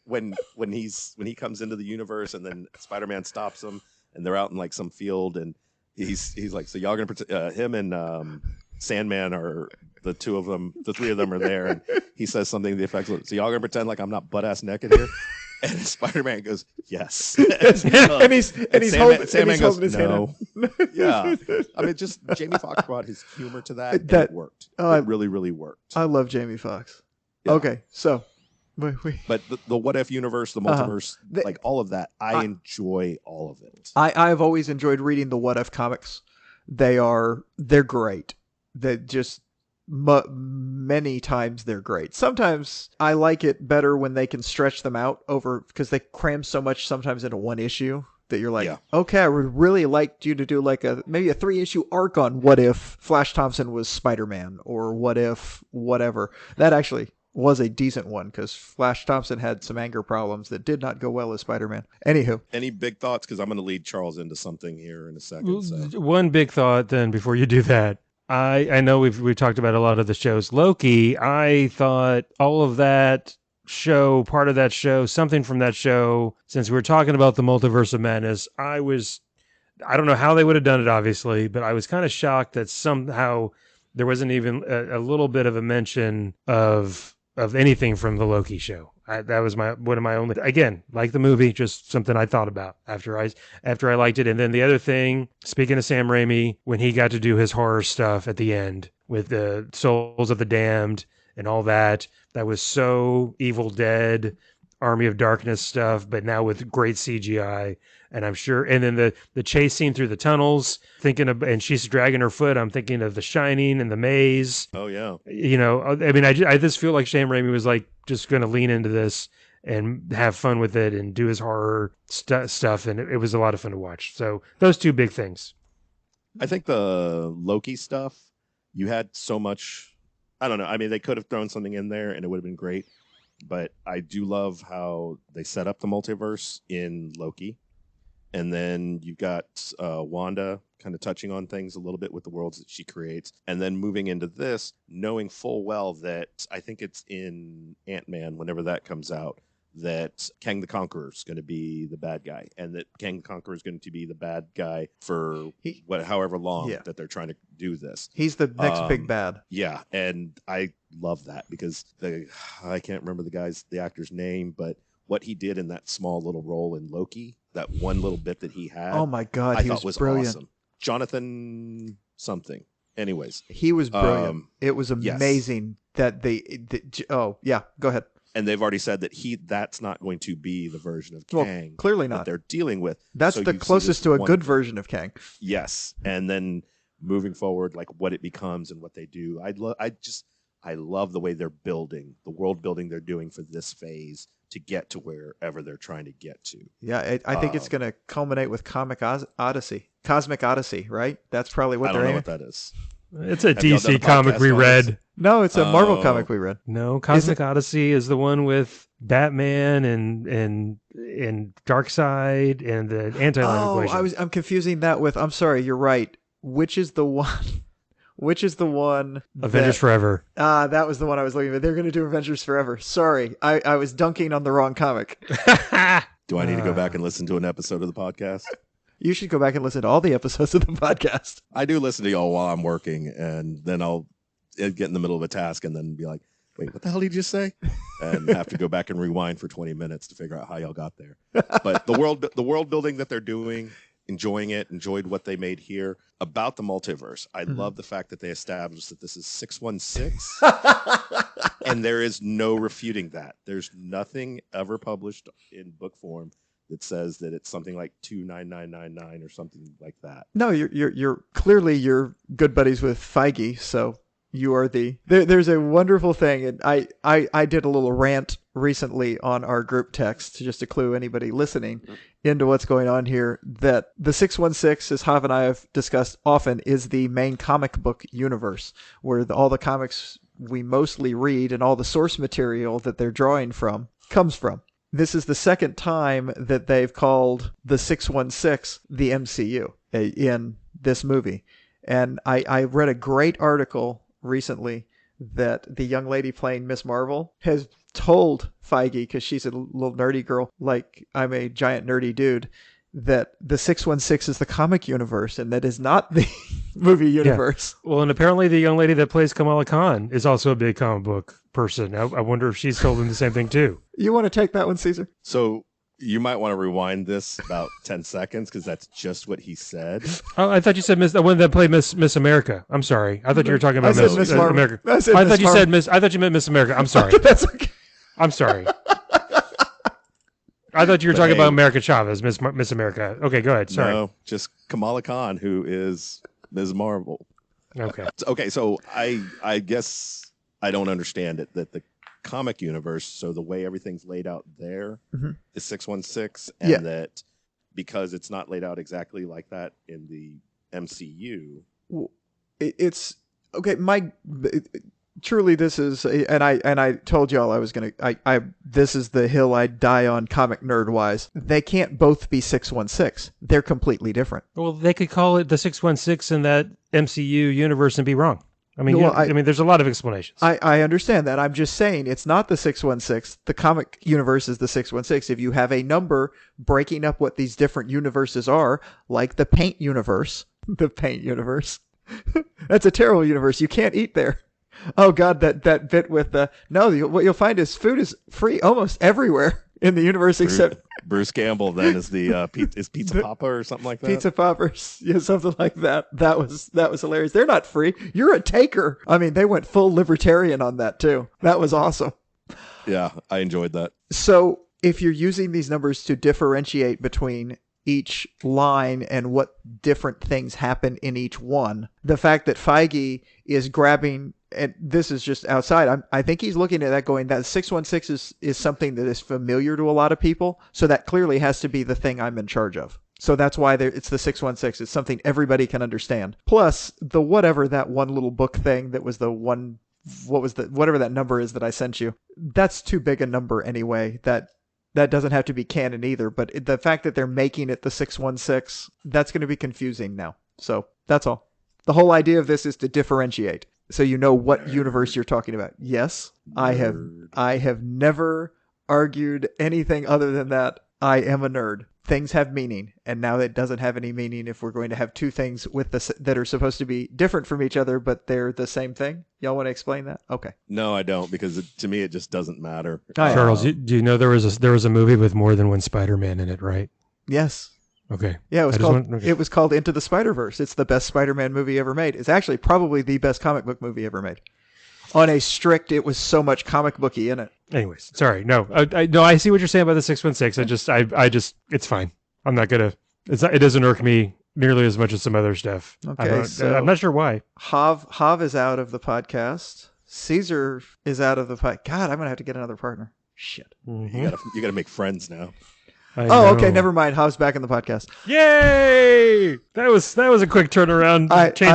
when he comes into the universe and then Spider-Man stops him and they're out in like some field and he's like, so y'all gonna him and Sandman are the three of them are there, and he says something to the effect of, so y'all gonna pretend like I'm not butt ass naked here? And Spider-Man goes, yes. and he's Sandman goes, holding his no. hand. Yeah. I mean, just Jamie Foxx brought his humor to that, and it worked. It really, really worked. I love Jamie Foxx. Yeah. Okay, so. But the What If universe, the multiverse, like all of that, I enjoy all of it. I've always enjoyed reading the What If comics. They're great. They just... many times they're great. Sometimes I like it better when they can stretch them out over, because they cram so much sometimes into one issue that you're like, Yeah. okay, I would really like you to do like maybe a 3-issue arc on what if Flash Thompson was Spider-Man, or what if whatever. That actually was a decent one, because Flash Thompson had some anger problems that did not go well as Spider-Man. Anywho. Any big thoughts? Because I'm going to lead Charles into something here in a second. So. One big thought then before you do that. I know we've talked about a lot of the shows. Loki, I thought all of that show, part of that show, something from that show, since we were talking about the Multiverse of Madness, I don't know how they would have done it, obviously, but I was kind of shocked that somehow there wasn't even a little bit of a mention of anything from the Loki show. That was one of my only, again, like the movie, just something I thought about after I liked it. And then the other thing, speaking of Sam Raimi, when he got to do his horror stuff at the end with the Souls of the Damned and all that was so Evil Dead, Army of Darkness stuff, but now with great CGI. And I'm sure, and then the chase scene through the tunnels, and she's dragging her foot. I'm thinking of The Shining and The Maze. Oh yeah. I mean, I just feel like Sam Raimi was like just going to lean into this and have fun with it and do his horror stuff, and it was a lot of fun to watch. So those two big things. I think the Loki stuff, you had so much. I don't know. I mean, they could have thrown something in there and it would have been great. But I do love how they set up the multiverse in Loki. And then you've got Wanda kind of touching on things a little bit with the worlds that she creates. And then moving into this, knowing full well that I think it's in Ant-Man, whenever that comes out, that Kang the Conqueror is going to be the bad guy. And that Kang the Conqueror is going to be the bad guy for however long that they're trying to do this. He's the next big bad. Yeah. And I love that because I can't remember the actor's name, but what he did in that small little role in Loki, that one little bit that he had. Oh my God, he was brilliant. Awesome. Jonathan something. Anyways. He was brilliant. It was amazing that go ahead. And they've already said that that's not going to be the version of Kang. Clearly not. That they're dealing with. That's the closest to a good version of Kang. Yes. And then moving forward, like what it becomes and what they do. I love the way they're building, the world building they're doing for this phase to get to wherever they're trying to get to. Yeah, I think it's going to culminate with Cosmic Odyssey, right? That's probably what they're aiming. I don't know what that is. It's a DC comic we read. No, it's a Marvel comic we read. No, Cosmic Odyssey is the one with Batman and Darkseid and the anti-line equation. I'm confusing that with. I'm sorry, you're right. Which is the one? Avengers Forever. That was the one I was looking at. They're going to do Avengers Forever. Sorry, I was dunking on the wrong comic. Do I need to go back and listen to an episode of the podcast? You should go back and listen to all the episodes of the podcast. I do listen to y'all while I'm working, and then I'll get in the middle of a task and then be like, wait, what the hell did you just say? And have to go back and rewind for 20 minutes to figure out how y'all got there. But the world building that they're doing, enjoyed what they made here. About the multiverse, I love the fact that they established that this is 616, and there is no refuting that. There's nothing ever published in book form that says that it's something like 29999 or something like that. No, you're clearly you're good buddies with Feige, so you are there's a wonderful thing, and I did a little rant recently on our group text just to clue anybody listening into what's going on here, that the 616, as Hav and I have discussed often, is the main comic book universe where all the comics we mostly read and all the source material that they're drawing from comes from. This is the second time that they've called the 616 the MCU in this movie. And I read a great article recently that the young lady playing Miss Marvel has told Feige, because she's a little nerdy girl, like I'm a giant nerdy dude, that the 616 is the comic universe and that is not the movie universe. Yeah. Well, and apparently the young lady that plays Kamala Khan is also a big comic book person. I wonder if she's told them the same thing too. You want to take that one, Caesar? So you might want to rewind this about 10 seconds because that's just what he said. Oh, I thought you said the one that played Miss America. I'm sorry. I thought you were talking about Miss America. I thought you said Miss. I thought you meant Miss America. I'm sorry. That's okay. I'm sorry. I thought you were talking about America Chavez, Miss America. Okay, go ahead. Sorry. No, just Kamala Khan, who is Ms. Marvel. Okay. Okay, so I guess I don't understand it, that the comic universe, so the way everything's laid out there is 616, and that because it's not laid out exactly like that in the MCU. It's okay. Truly, this is, and I told y'all I was gonna. This is the hill I die on, comic nerd wise. They can't both be 616. They're completely different. Well, they could call it the 616 in that MCU universe and be wrong. I mean, Well, I mean, there's a lot of explanations. I understand that. I'm just saying it's not the 616. The comic universe is the 616. If you have a number breaking up what these different universes are, like the paint universe, that's a terrible universe. You can't eat there. Oh God, that bit with what you'll find is food is free almost everywhere in the universe except Bruce Campbell. Then is the is Pizza Papa or something like that. Pizza Poppers, yeah, something like that. That was hilarious. They're not free. You're a taker. I mean, they went full libertarian on that too. That was awesome. Yeah, I enjoyed that. So if you're using these numbers to differentiate between each line and what different things happen in each one, the fact that Feige is grabbing, and this is just outside, I think he's looking at that going, that 616 is something that is familiar to a lot of people, so that clearly has to be the thing I'm in charge of. So that's why it's the 616. It's something everybody can understand. Plus, the whatever that one little book thing that was the one, whatever that number is that I sent you, that's too big a number anyway. That doesn't have to be canon either, but the fact that they're making it the 616, that's going to be confusing now. So that's all. The whole idea of this is to differentiate, so you know what universe you're talking about. Yes, I have never argued anything other than that. I am a nerd. Things have meaning, and now it doesn't have any meaning if we're going to have two things that are supposed to be different from each other, but they're the same thing. Y'all want to explain that? Okay. No, I don't, because to me it just doesn't matter. Charles, do you know there was a movie with more than one Spider-Man in it, right? Yes. Okay. Yeah, it was called Into the Spider-Verse. It's the best Spider-Man movie ever made. It's actually probably the best comic book movie ever made. On a strict, it was so much comic booky in it. Anyways, sorry. No, I see what you're saying about the 616. I just, it's fine. I'm not gonna. It doesn't irk me nearly as much as some other stuff. Okay, I'm not sure why. Hav is out of the podcast. Caesar is out of the podcast. God, I'm gonna have to get another partner. Shit. Mm-hmm. You gotta make friends now. Okay, never mind. Hav's back in the podcast. Yay! That was a quick turnaround,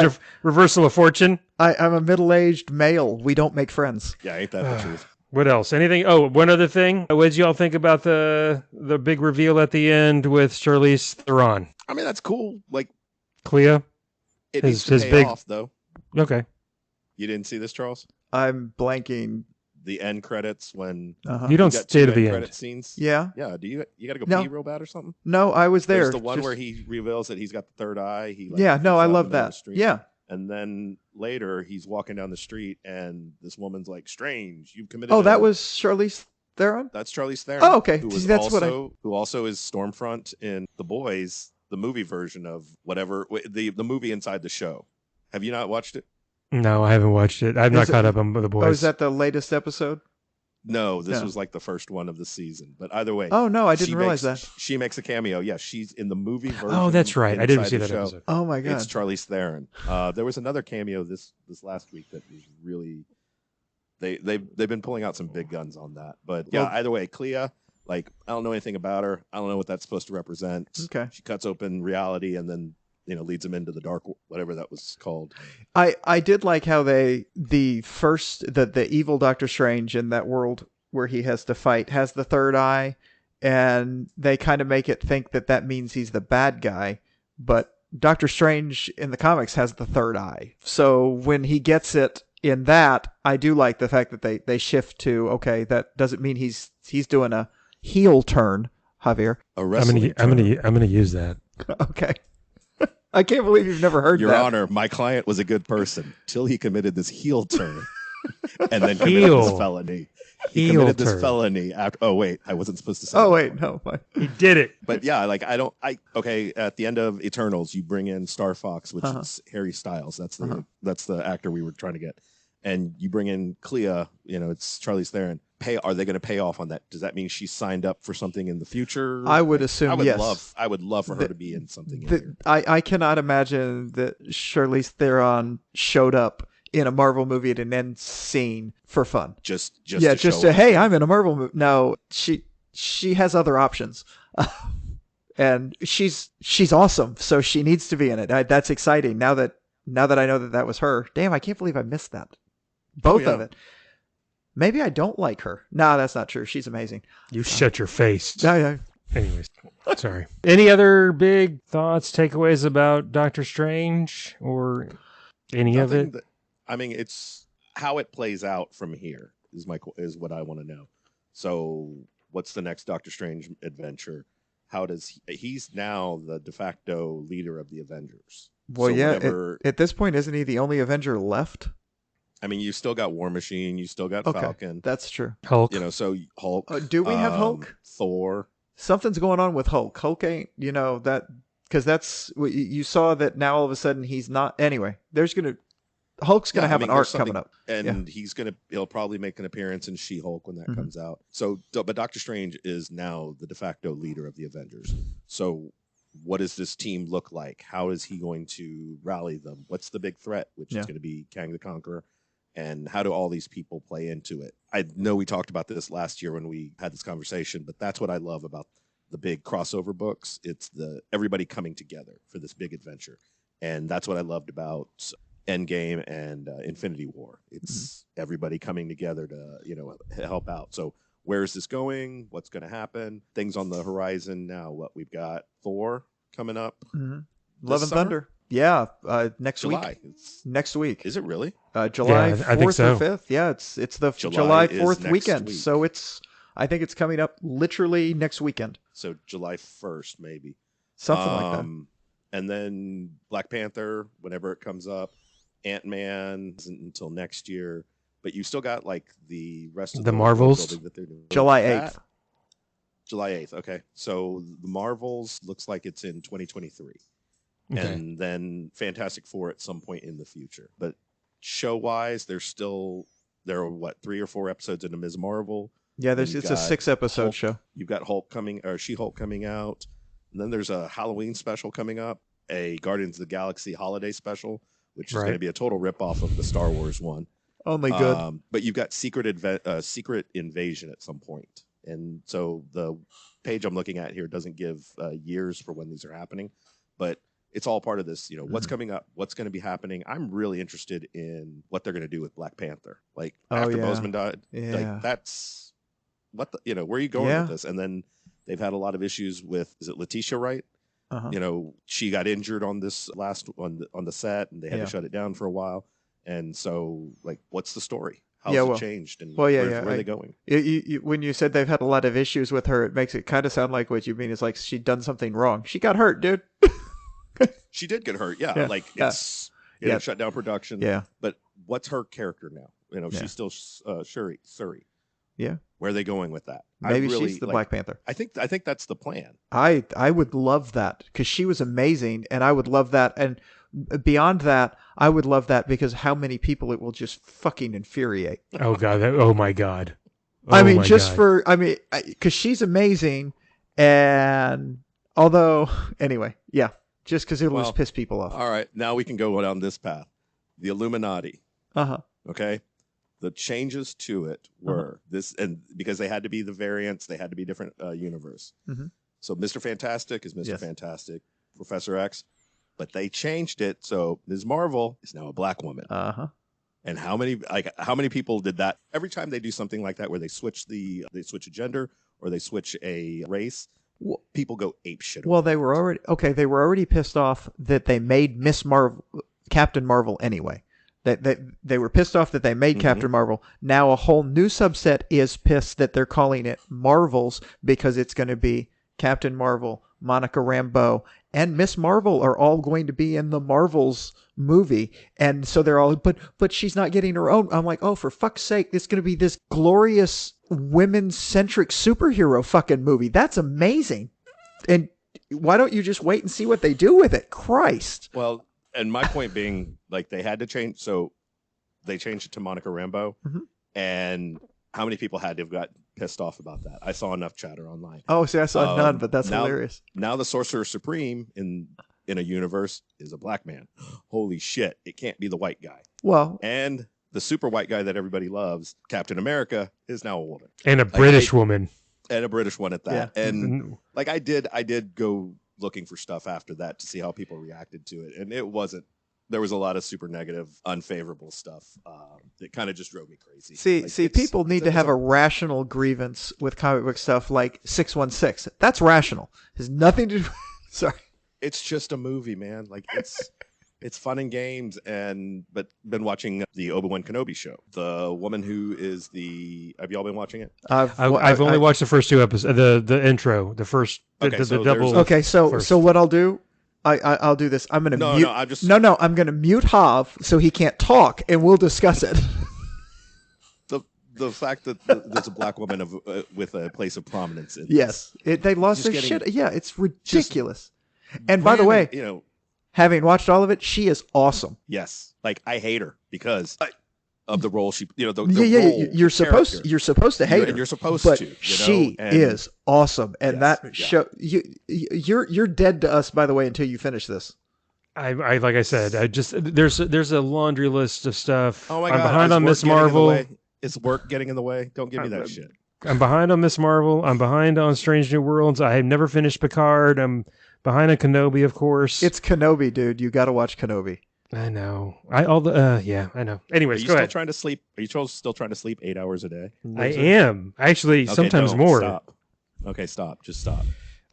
of reversal of fortune. I'm a middle-aged male. We don't make friends. Yeah, ain't that the truth? What else? Anything? Oh, one other thing. What did y'all think about the big reveal at the end with Charlize Theron? I mean, that's cool. Like Clea. It needs to pay off, though. Okay. You didn't see this, Charles? I'm blanking. The end credits when you don't stay to the end credit scenes. Yeah. Yeah. Do you got to go pee real bad or something? No, I was there. There's the one where he reveals that he's got the third eye. I love that. Yeah. And then later he's walking down the street and this woman's like, "Strange, you've committed." Oh, that was Charlize Theron? That's Charlize Theron. Oh, okay. Who also is Stormfront in The Boys, the movie version of whatever the movie inside the show. Have you not watched it? No, I haven't watched it. I've not caught up on The Boys. Oh, is that the latest episode? No, this was like the first one of the season. But either way. Oh, no, I didn't realize that. She makes a cameo. Yeah, she's in the movie version. Oh, that's right. I didn't see that episode. Oh, my God. It's Charlize Theron. There was another cameo this last week that was really... They've been pulling out some big guns on that. But yeah, either way, Clea, like, I don't know anything about her. I don't know what that's supposed to represent. Okay. She cuts open reality and then leads him into the dark, whatever that was called. I did like how the evil Doctor Strange in that world where he has to fight has the third eye, and they kind of make it think that means he's the bad guy, but Doctor Strange in the comics has the third eye. So when he gets it in that, I do like the fact that they shift to, okay, that doesn't mean he's doing a heel turn, Javier. A wrestling turn. I'm gonna use that. Okay. I can't believe you've never heard Your that. Your Honor, my client was a good person till he committed this heel turn and then committed this felony. He committed this felony after. Oh wait, I wasn't supposed to say. Oh wait, no, he did it. But yeah, like okay. At the end of Eternals, you bring in Star Fox, which is Harry Styles. That's the actor we were trying to get, and you bring in Clea. It's Charlize Theron. Are they going to pay off on that? Does that mean she's signed up for something in the future? I would assume yes. I would love for her to be in something. I cannot imagine that Charlize Theron showed up in a Marvel movie at an end scene for fun. Just hey, I'm in a Marvel movie. No, she has other options. and she's awesome. So she needs to be in it. That's exciting. Now that I know that was her. Damn, I can't believe I missed that. Both of it. Maybe I don't like her. No, that's not true. She's amazing. You shut your face. Yeah. Anyways, sorry. Any other big thoughts, takeaways about Doctor Strange or any of it? It's how it plays out from here is what I want to know. So, what's the next Doctor Strange adventure? How does he's now the de facto leader of the Avengers? Well, so at this point, isn't he the only Avenger left? I mean, you still got War Machine, you still got Falcon. That's true. Hulk. So Hulk. Do we have Hulk? Thor. Something's going on with Hulk. Hulk ain't, that, because that's, you saw that now all of a sudden he's not. Anyway, Hulk's going to have an arc coming up. And he'll probably make an appearance in She-Hulk when that comes out. So, but Doctor Strange is now the de facto leader of the Avengers. So what does this team look like? How is he going to rally them? What's the big threat, which is going to be Kang the Conqueror? And how do all these people play into it? I know we talked about this last year when we had this conversation, but that's what I love about the big crossover books. It's everybody coming together for this big adventure. And that's what I loved about Endgame and Infinity War. It's everybody coming together to, help out. So where is this going? What's going to happen? Things on the horizon now. What we've got Thor coming up. Love and Thunder. Yeah, next July. week. Next week. Is it really? July 4th or 5th. Yeah, it's the July 4th weekend. Week. So I think it's coming up literally next weekend. So July 1st, maybe. Something like that. And then Black Panther, whenever it comes up. Ant-Man isn't until next year. But you still got like the rest of the Marvels that they're doing. July 8th. July 8th. Okay. So the Marvels looks like it's in 2023. Okay. And then Fantastic Four at some point in the future. But show-wise, there are 3 or 4 episodes into Ms. Marvel. Yeah, it's a 6-episode show. You've got She-Hulk coming out. And then there's a Halloween special coming up, a Guardians of the Galaxy holiday special, which is going to be a total ripoff of the Star Wars one. Only good. But you've got Secret Invasion at some point. And so the page I'm looking at here doesn't give years for when these are happening. But it's all part of this, what's coming up, what's going to be happening. I'm really interested in what they're going to do with Black Panther. Like after Boseman died, like that's where are you going with this? And then they've had a lot of issues with, is it Letitia Wright? She got injured on this on the set, and they had to shut it down for a while. And so, like, what's the story? How's it changed? And where are they going? When you said they've had a lot of issues with her, it makes it kind of sound like what you mean is like she'd done something wrong. She got hurt, dude. She did get hurt, it's shut down production. Yeah, but what's her character now? She's still Shuri. Yeah, where are they going with that? Maybe she's the Black Panther. I think that's the plan. I would love that because she was amazing, and I would love that. And beyond that, I would love that because how many people it will just fucking infuriate. Oh god! Oh my god! Because she's amazing, and although anyway, yeah. Just because it'll just piss people off. All right, now we can go down this path. The Illuminati. Okay? The changes to it were this, and because they had to be the variants, they had to be different universe. So Mr. Fantastic is Mr. Fantastic, Professor X, but they changed it so Ms. Marvel is now a black woman. And how many people did that? Every time they do something like that where they switch a gender or they switch a race, people go ape shit. Well, they were already pissed off that they made Captain Marvel anyway. They were pissed off that they made Captain Marvel. Now a whole new subset is pissed that they're calling it Marvels because it's going to be Captain Marvel, Monica Rambeau, and Miss Marvel are all going to be in the Marvels movie. And so they're all, but she's not getting her own. I'm like, oh, for fuck's sake, it's going to be this glorious women-centric superhero fucking movie. That's amazing. And why don't you just wait and see what they do with it? Christ. Well, and my point being, like, they had to change. So they changed it to Monica Rambeau. And how many people had to have got pissed off about that? I saw enough chatter online. Oh, see, I saw none, but that's hilarious. Now the Sorcerer Supreme in a universe is a black man. Holy shit. It can't be the white guy. Well, and the super white guy that everybody loves, Captain America, is now a woman. And a British woman. And a British one at that. Yeah. And like I did go looking for stuff after that to see how people reacted to it. And there was a lot of super negative, unfavorable stuff that kind of just drove me crazy. See, people need to have a rational grievance with comic book stuff like 616. That's rational. It has nothing to do. Sorry. It's just a movie, man. Like it's fun and games, but been watching the Obi-Wan Kenobi show. The woman who is have y'all been watching it? I've only watched the first 2 episodes. The intro, the first, the double. Okay, so what I'll do, I'll do this. I'm gonna mute. I'm gonna mute Hav so he can't talk, and we'll discuss it. The fact that there's a black woman with a place of prominence. They lost their shit. Yeah, it's ridiculous. And by the way, having watched all of it, she is awesome. Yes, like I hate her because of the role she, the role. You're supposed to hate her. You're supposed but to. She is awesome, and that show you're dead to us. By the way, until you finish this. I like I said, there's a laundry list of stuff. Oh my God, I'm behind on Miss Marvel. Is work getting in the way? Don't give me that shit. I'm behind on Miss Marvel. I'm behind on Strange New Worlds. I have never finished Picard. I'm behind on Kenobi, of course. It's Kenobi, dude. You got to watch Kenobi. I know. I know. Anyways, go ahead. Trying to sleep? Are you still trying to sleep 8 hours a day? I am actually sometimes more. Stop. Okay, stop. Just stop.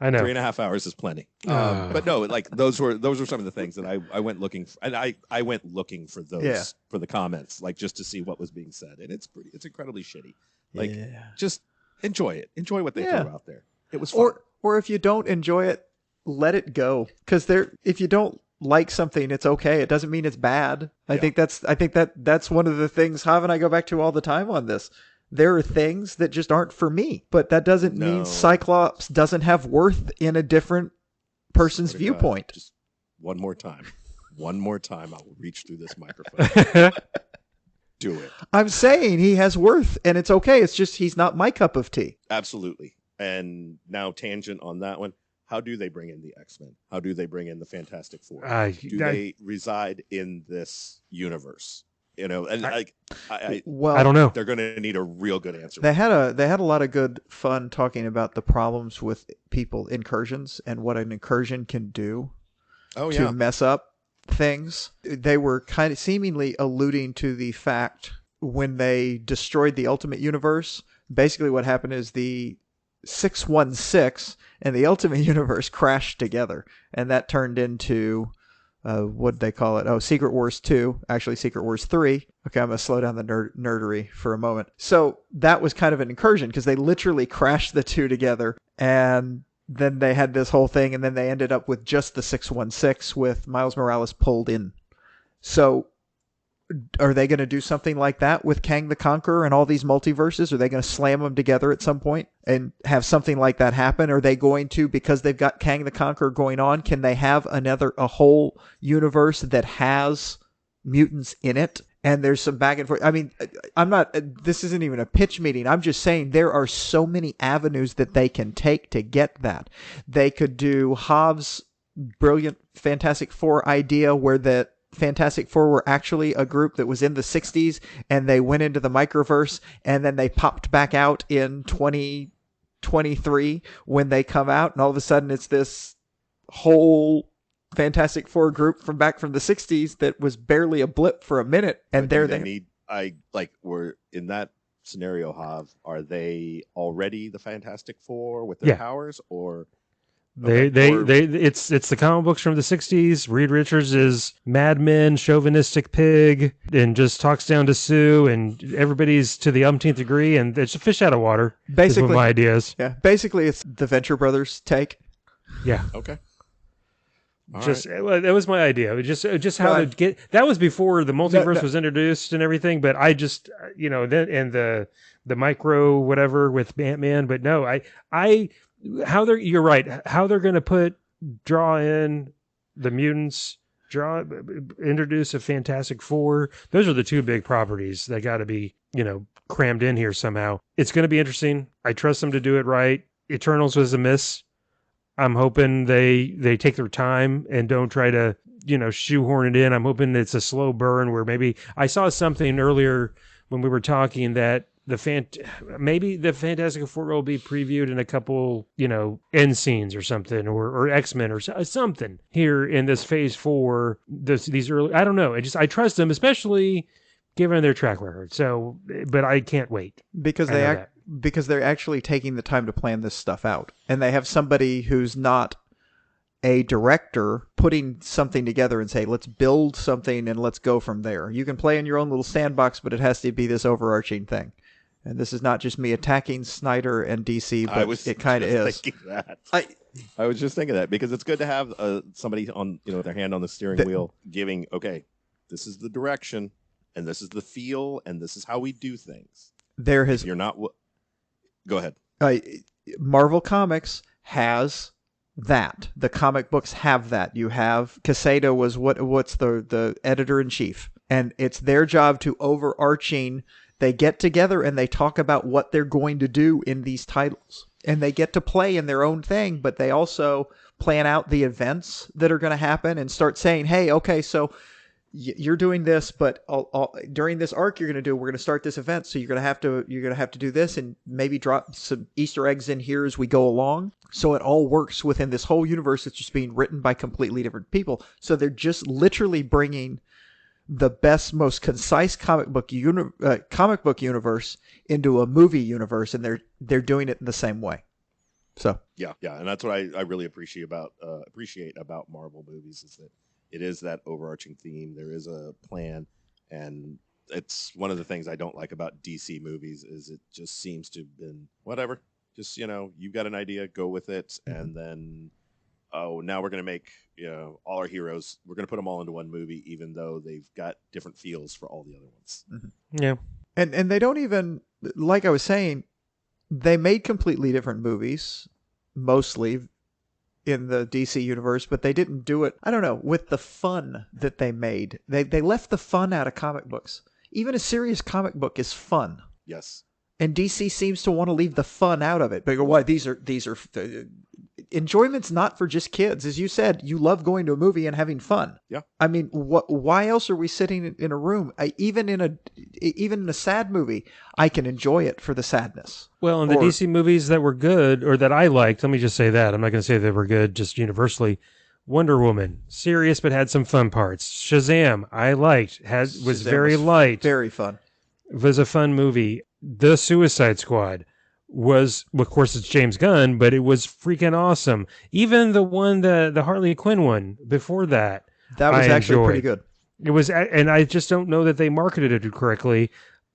I know 3.5 hours is plenty. But no, like those were some of the things that I went looking for, and I went looking for those for the comments, like just to see what was being said, and it's incredibly shitty. Like just enjoy it. Enjoy what they throw out there. It was fun. Or if you don't enjoy it, let it go. Because if you don't like something, it's okay. It doesn't mean it's bad. I think that's one of the things Hav and I go back to all the time on this. There are things that just aren't for me, but that doesn't mean Cyclops doesn't have worth in a different person's viewpoint. God, just one more time, I will reach through this microphone. Do it. I'm saying he has worth, and it's okay. It's just he's not my cup of tea. Absolutely. And now, tangent on that one. How do they bring in the X-Men? How do they bring in the Fantastic Four? Do they reside in this universe? And I don't know. They're going to need a real good answer. They had a lot of good fun talking about the problems with people incursions and what an incursion can do to mess up things. They were kind of seemingly alluding to the fact when they destroyed the Ultimate Universe, basically what happened is the 616 and the Ultimate Universe crashed together, and that turned into what did they call it? Oh, Secret Wars 2. Actually, Secret Wars 3. Okay, I'm going to slow down the nerdery for a moment. So that was kind of an incursion because they literally crashed the two together, and then they had this whole thing, and then they ended up with just the 616 with Miles Morales pulled in. So are they going to do something like that with Kang the Conqueror and all these multiverses? Are they going to slam them together at some point and have something like that happen? Are they going to, because they've got Kang the Conqueror going on, can they have a whole universe that has mutants in it? And there's some back and forth. I mean, this isn't even a pitch meeting. I'm just saying there are so many avenues that they can take to get that. They could do Hav's brilliant Fantastic Four idea where that Fantastic Four were actually a group that was in the 60s and they went into the microverse and then they popped back out in 2023 when they come out, and all of a sudden it's this whole Fantastic Four group from the 60s that was barely a blip for a minute, and we're in that scenario, Hav. Are they already the Fantastic Four with their powers, or it's the comic books from the 60s. Reed Richards is Mad Men, chauvinistic pig, and just talks down to Sue, and everybody's to the umpteenth degree, and it's a fish out of water. Basically, is what my idea is. Yeah, basically it's the Venture Brothers take. Yeah. Okay. That was my idea. Just how to get. That was before the multiverse was introduced and everything. But I just then and the micro whatever with Ant-Man. But no, you're right. How they're going to draw in the mutants, introduce a Fantastic Four. Those are the two big properties that got to be crammed in here somehow. It's going to be interesting. I trust them to do it right. Eternals was a miss. I'm hoping they take their time and don't try to, shoehorn it in. I'm hoping it's a slow burn where maybe I saw something earlier when we were talking that maybe the Fantastic Four will be previewed in a couple, end scenes or something, or X-Men or something here in this Phase 4. These early, I don't know. I trust them, especially given their track record. So, but I can't wait because they're actually taking the time to plan this stuff out, and they have somebody who's not a director putting something together and say, let's build something and let's go from there. You can play in your own little sandbox, but it has to be this overarching thing. And this is not just me attacking Snyder and DC, but it kind of is. I was just thinking that because it's good to have somebody on, with their hand on the steering wheel giving, okay, this is the direction and this is the feel and this is how we do things. You're not. Go ahead. Marvel Comics has that. The comic books have that. You have Quesada was what's the editor-in-chief, and it's their job to overarching. They get together and they talk about what they're going to do in these titles, and they get to play in their own thing, but they also plan out the events that are going to happen and start saying, hey, okay, so you're doing this, but during this arc we're going to start this event, so you're going to have to do this and maybe drop some Easter eggs in here as we go along, so it all works within this whole universe that's just being written by completely different people. So they're just literally bringing the best, most concise comic book universe into a movie universe, and they're doing it in the same way. So yeah, and that's what I really appreciate about Marvel movies, is that it is that overarching theme. There is a plan, and it's one of the things I don't like about DC movies is it just seems to have been whatever. Just, you've got an idea, go with it, and then, now we're going to make, all our heroes, we're going to put them all into one movie, even though they've got different feels for all the other ones. Mm-hmm. Yeah. And they don't even, like I was saying, they made completely different movies, mostly, in the DC universe, but they didn't do it, I don't know, with the fun that they made. They left the fun out of comic books. Even a serious comic book is fun. Yes. And DC seems to want to leave the fun out of it. But why these are enjoyment's not for just kids. As you said, you love going to a movie and having fun. Yeah. I mean, why else are we sitting in a room? Even in a sad movie, I can enjoy it for the sadness. Well, and the DC movies that were good, or that I liked, let me just say that. I'm not going to say they were good just universally. Wonder Woman, serious but had some fun parts. Shazam, I liked, was very light. Very fun. It was a fun movie. The Suicide Squad was, of course, it's James Gunn, but it was freaking awesome. Even the one, the Harley Quinn one before that, was actually pretty good. It was, and I just don't know that they marketed it correctly.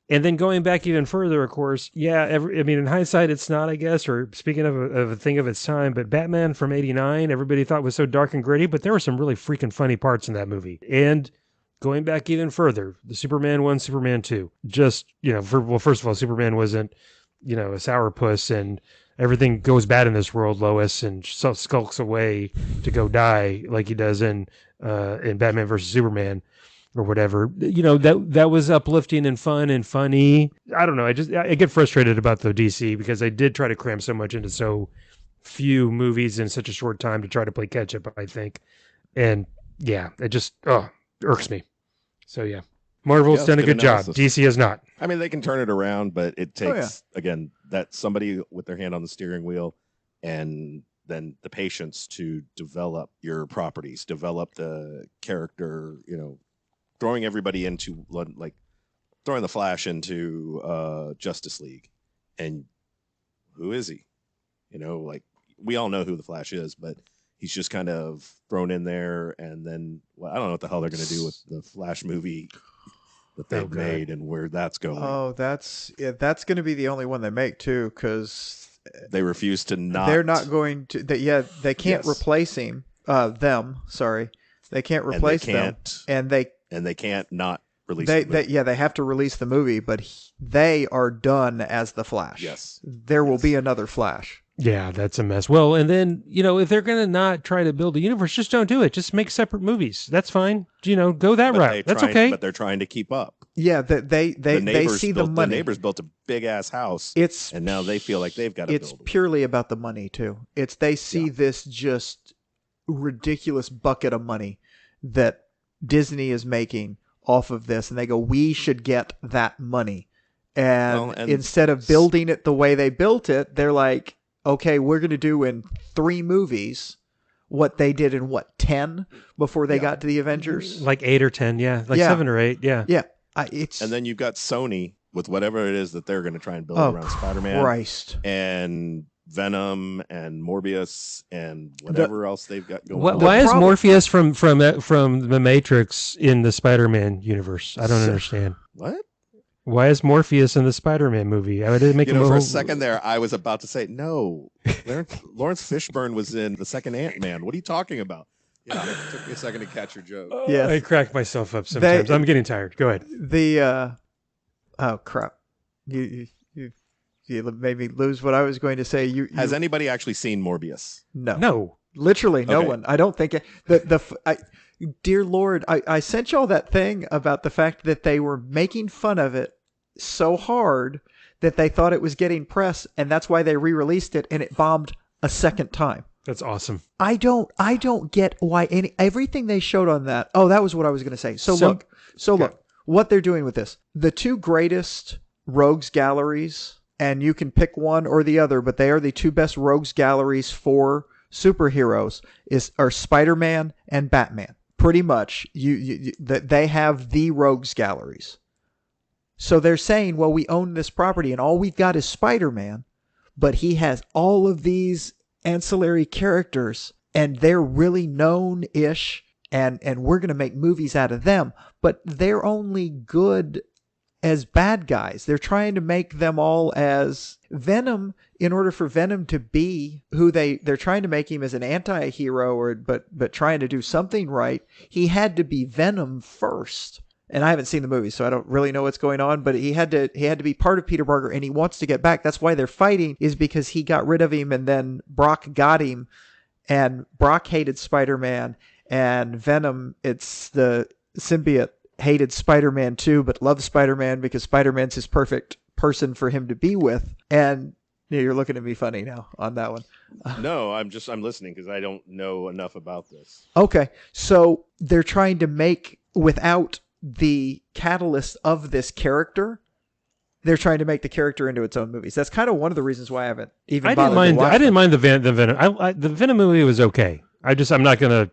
And then going back even further, of course, in hindsight, it's not, I guess, or speaking of a thing of its time, but Batman from '89, everybody thought was so dark and gritty, but there were some really freaking funny parts in that movie. And going back even further, the Superman 1, Superman 2, just, first of all, Superman wasn't, a sourpuss and everything goes bad in this world, Lois, and skulks away to go die like he does in Batman versus Superman or whatever. That was uplifting and fun and funny. I don't know. I get frustrated about the DC because I did try to cram so much into so few movies in such a short time to try to play catch up, I think. And yeah, it just irks me. So yeah, Marvel's done a good job. DC has not. I mean, they can turn it around, but it takes again that somebody with their hand on the steering wheel, and then the patience to develop your properties, develop the character. Throwing everybody into throwing the Flash into Justice League, and who is he? We all know who the Flash is, but he's just kind of thrown in there, and then I don't know what the hell they're going to do with the Flash movie that they've made and where that's going. Oh, that's going to be the only one they make too, because they refuse to not. They're not going to. They can't replace him. Sorry, they can't replace them, and they can't not release. They have to release the movie, but they are done as the Flash. Yes, there will be another Flash. Yeah, that's a mess. Well, and then, if they're going to not try to build a universe, just don't do it. Just make separate movies. That's fine. Go that route. That's okay. But they're trying to keep up. Yeah, they see the money. The neighbors built a big-ass house, and now they feel like they've got to build it. It's purely about the money, too. They see this just ridiculous bucket of money that Disney is making off of this, and they go, we should get that money. And instead of building it the way they built it, they're like, okay, we're going to do in 3 movies what they did in 10 before they got to the Avengers? Like 8 or 10, yeah. Like 7 or 8, yeah. Yeah. And then you've got Sony with whatever it is that they're going to try and build around Spider-Man. Christ. And Venom and Morbius and whatever else they've got going on. Why is Morpheus from the Matrix in the Spider-Man universe? I don't understand. What? Why is Morpheus in the Spider-Man movie? I didn't make for a second there, I was about to say, no, Lawrence Fishburne was in the second Ant-Man. What are you talking about? Yeah, it took me a second to catch your joke. Yeah, I crack myself up sometimes. I'm getting tired. Go ahead. Oh, crap. You made me lose what I was going to say. Has anybody actually seen Morbius? No. Literally no one. I don't think dear Lord, I sent y'all that thing about the fact that they were making fun of it so hard that they thought it was getting press, and that's why they re-released it, and it bombed a second time. That's awesome. I don't get why everything they showed on that. Oh, that was what I was going to say. So look, what they're doing with this. The 2 greatest rogues galleries, and you can pick one or the other, but they are the 2 best rogues galleries for superheroes are Spider-Man and Batman. Pretty much, they have the rogues galleries. So they're saying, well, we own this property and all we've got is Spider-Man, but he has all of these ancillary characters and they're really known-ish and we're going to make movies out of them, but they're only good as bad guys. They're trying to make them all as Venom. In order for Venom to be who they're trying to make him as an anti-hero but trying to do something right, he had to be Venom first. And I haven't seen the movie, so I don't really know what's going on, but he had to be part of Peter Parker, and he wants to get back. That's why they're fighting, is because he got rid of him and then Brock got him, and Brock hated Spider-Man, and Venom, it's the symbiote, hated Spider-Man too, but loved Spider-Man because Spider-Man's his perfect person for him to be with. And you're looking at me funny now on that one. No, I'm listening because I don't know enough about this. Okay, so they're trying to make, without the catalyst of this character, they're trying to make the character into its own movies. That's kind of one of the reasons why I haven't even bothered to watch I didn't mind the Venom. The Venom movie was okay. I'm not going to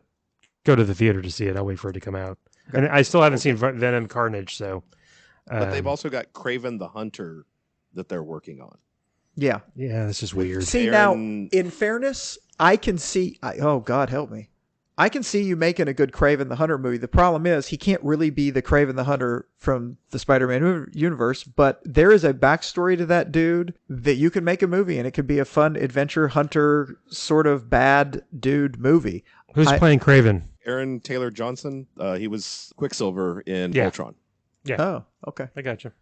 go to the theater to see it. I'll wait for it to come out. And I still haven't seen Venom Carnage, so. But they've also got Kraven the Hunter that they're working on. Yeah. Yeah, this is weird. See, now, in fairness, I can see... oh, God, help me. I can see you making a good Kraven the Hunter movie. The problem is he can't really be the Kraven the Hunter from the Spider-Man universe, but there is a backstory to that dude that you can make a movie, and it could be a fun adventure hunter sort of bad dude movie. Who's playing Kraven? Aaron Taylor Johnson. He was Quicksilver in Ultron. Yeah. Oh, okay. I got you.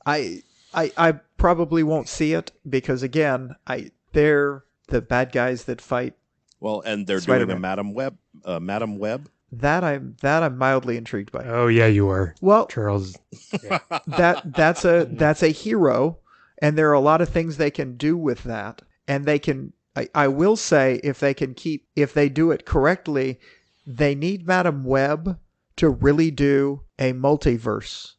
I probably won't see it because, again, they're the bad guys that fight. Well, and they're Spider-Man. doing a Madam Web. That I'm mildly intrigued by. Oh yeah, you are. Well, Charles. Yeah. that's a hero, and there are a lot of things they can do with that, and they can. I will say if they do it correctly, they need Madam Web to really do a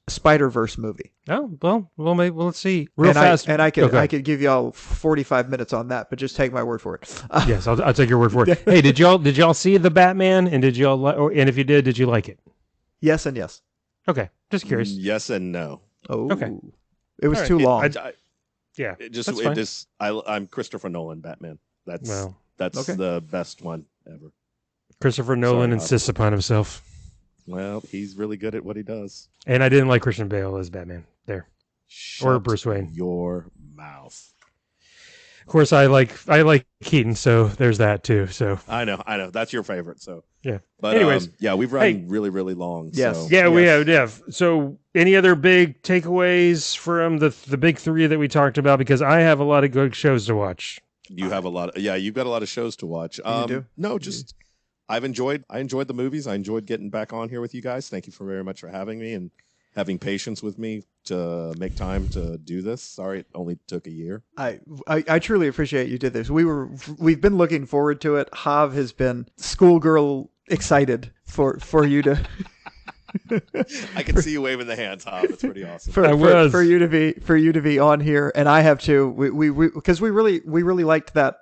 Spider-Verse movie. Oh, well, maybe let's see. Fast. I could give y'all 45 minutes on that, but just take my word for it. Yes, I'll take your word for it. Hey, did y'all see the Batman? And and if you did you like it? Yes and yes. Okay, just curious. Yes and no. Oh, okay. It was too long. I'm Christopher Nolan Batman. That's okay. The best one ever. Christopher Nolan insists upon himself. Well, he's really good at what he does. And I didn't like Christian Bale as Batman there. Shut or Bruce Wayne. Your mouth. Of course, I like Keaton, so there's that too. So I know. That's your favorite. So yeah. But anyways, we've run really, really long. Yes. So. Yeah, we have. So any other big takeaways from the big 3 that we talked about? Because I have a lot of good shows to watch. You have a lot. You've got a lot of shows to watch. You do? No, just. I enjoyed the movies. I enjoyed getting back on here with you guys. Thank you very much for having me and having patience with me to make time to do this. Sorry, it only took a year. I truly appreciate you did this. We've been looking forward to it. Hav has been schoolgirl excited for you to I can see you waving the hands, Hob. It's pretty awesome. For you to be on here, and I have too. We because we really liked that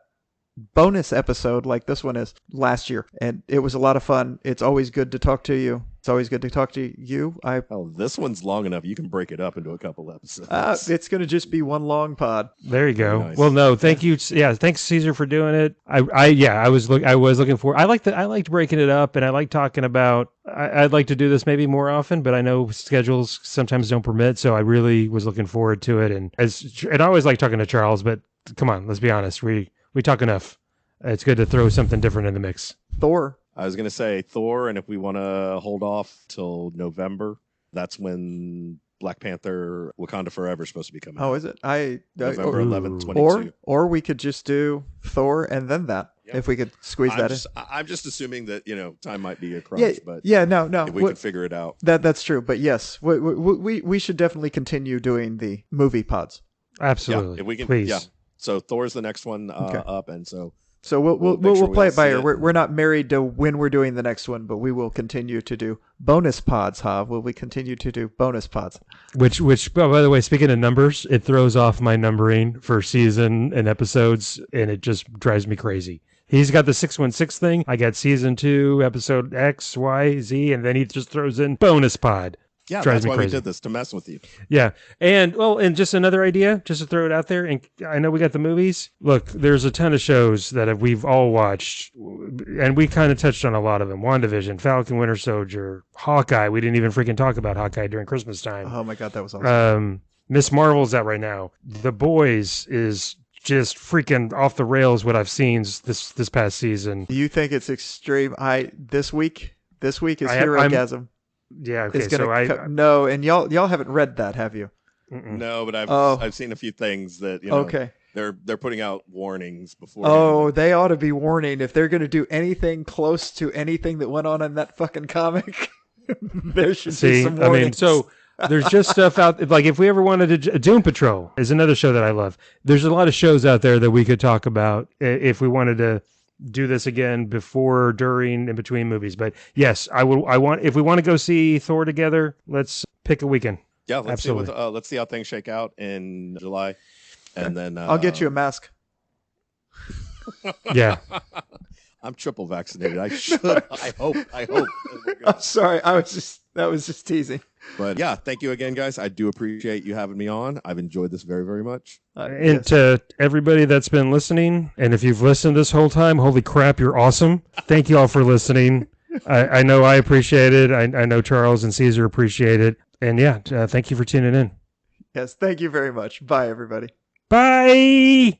bonus episode like this one is last year, and it was a lot of fun. It's always good to talk to you. It's always good to talk to you. This one's long enough. You can break it up into a couple episodes. It's going to just be one long pod. There you go. Nice. Well, no, thank you. Yeah, thanks Caesar for doing it. I was looking for. I liked breaking it up, and I like talking about. I'd like to do this maybe more often, but I know schedules sometimes don't permit. So I really was looking forward to it, and I always like talking to Charles. But come on, let's be honest. We talk enough. It's good to throw something different in the mix. Thor. I was going to say Thor, and if we want to hold off till November, that's when Black Panther Wakanda Forever is supposed to be coming out. Oh, is it? November 11th, 22. Or we could just do Thor and then that, if we could squeeze that in. I'm just assuming that, time might be a crunch, but no. If we could figure it out. That's true, but yes, we should definitely continue doing the movie pods. Absolutely. Yeah, if we can, please. Yeah. So Thor's the next one up, and So we'll play it by ear. We're not married to when we're doing the next one, but we will continue to do bonus pods. Will we continue to do bonus pods? Which by the way, speaking of numbers, it throws off my numbering for season and episodes, and it just drives me crazy. He's got the 616 thing. I got season 2, episode X, Y, Z, and then he just throws in bonus pod. Yeah, Drives that's me why crazy. we did this, to mess with you. Yeah. And just another idea, just to throw it out there. And I know we got the movies. Look, there's a ton of shows that we've all watched, and we kind of touched on a lot of them. WandaVision, Falcon, Winter Soldier, Hawkeye. We didn't even freaking talk about Hawkeye during Christmas time. Oh my God, that was awesome. Miss Marvel's out right now. The Boys is just freaking off the rails what I've seen this past season. Do you think it's extreme? This week is Herogasm. Yeah, okay. No, and y'all haven't read that, have you? Mm-mm. No, but I've seen a few things that Okay. They're putting out warnings before. Oh, they ought to be warning if they're going to do anything close to anything that went on in that fucking comic. There should be some warnings. I mean, so there's just stuff out. Like if we ever wanted to, Doom Patrol is another show that I love. There's a lot of shows out there that we could talk about if we wanted to do this again before, during, and between movies. But yes, if we want to go see Thor together, let's pick a weekend. Yeah, let's see how things shake out in July, and then I'll get you a mask. Yeah, I'm triple vaccinated. I should. I hope. I'm sorry. That was just teasing. But yeah, thank you again, guys. I do appreciate you having me on. I've enjoyed this very, very much. And to everybody that's been listening, and if you've listened this whole time, holy crap, you're awesome. Thank you all for listening. I know I appreciate it. I know Charles and Caesar appreciate it. And yeah, thank you for tuning in. Yes, thank you very much. Bye, everybody. Bye!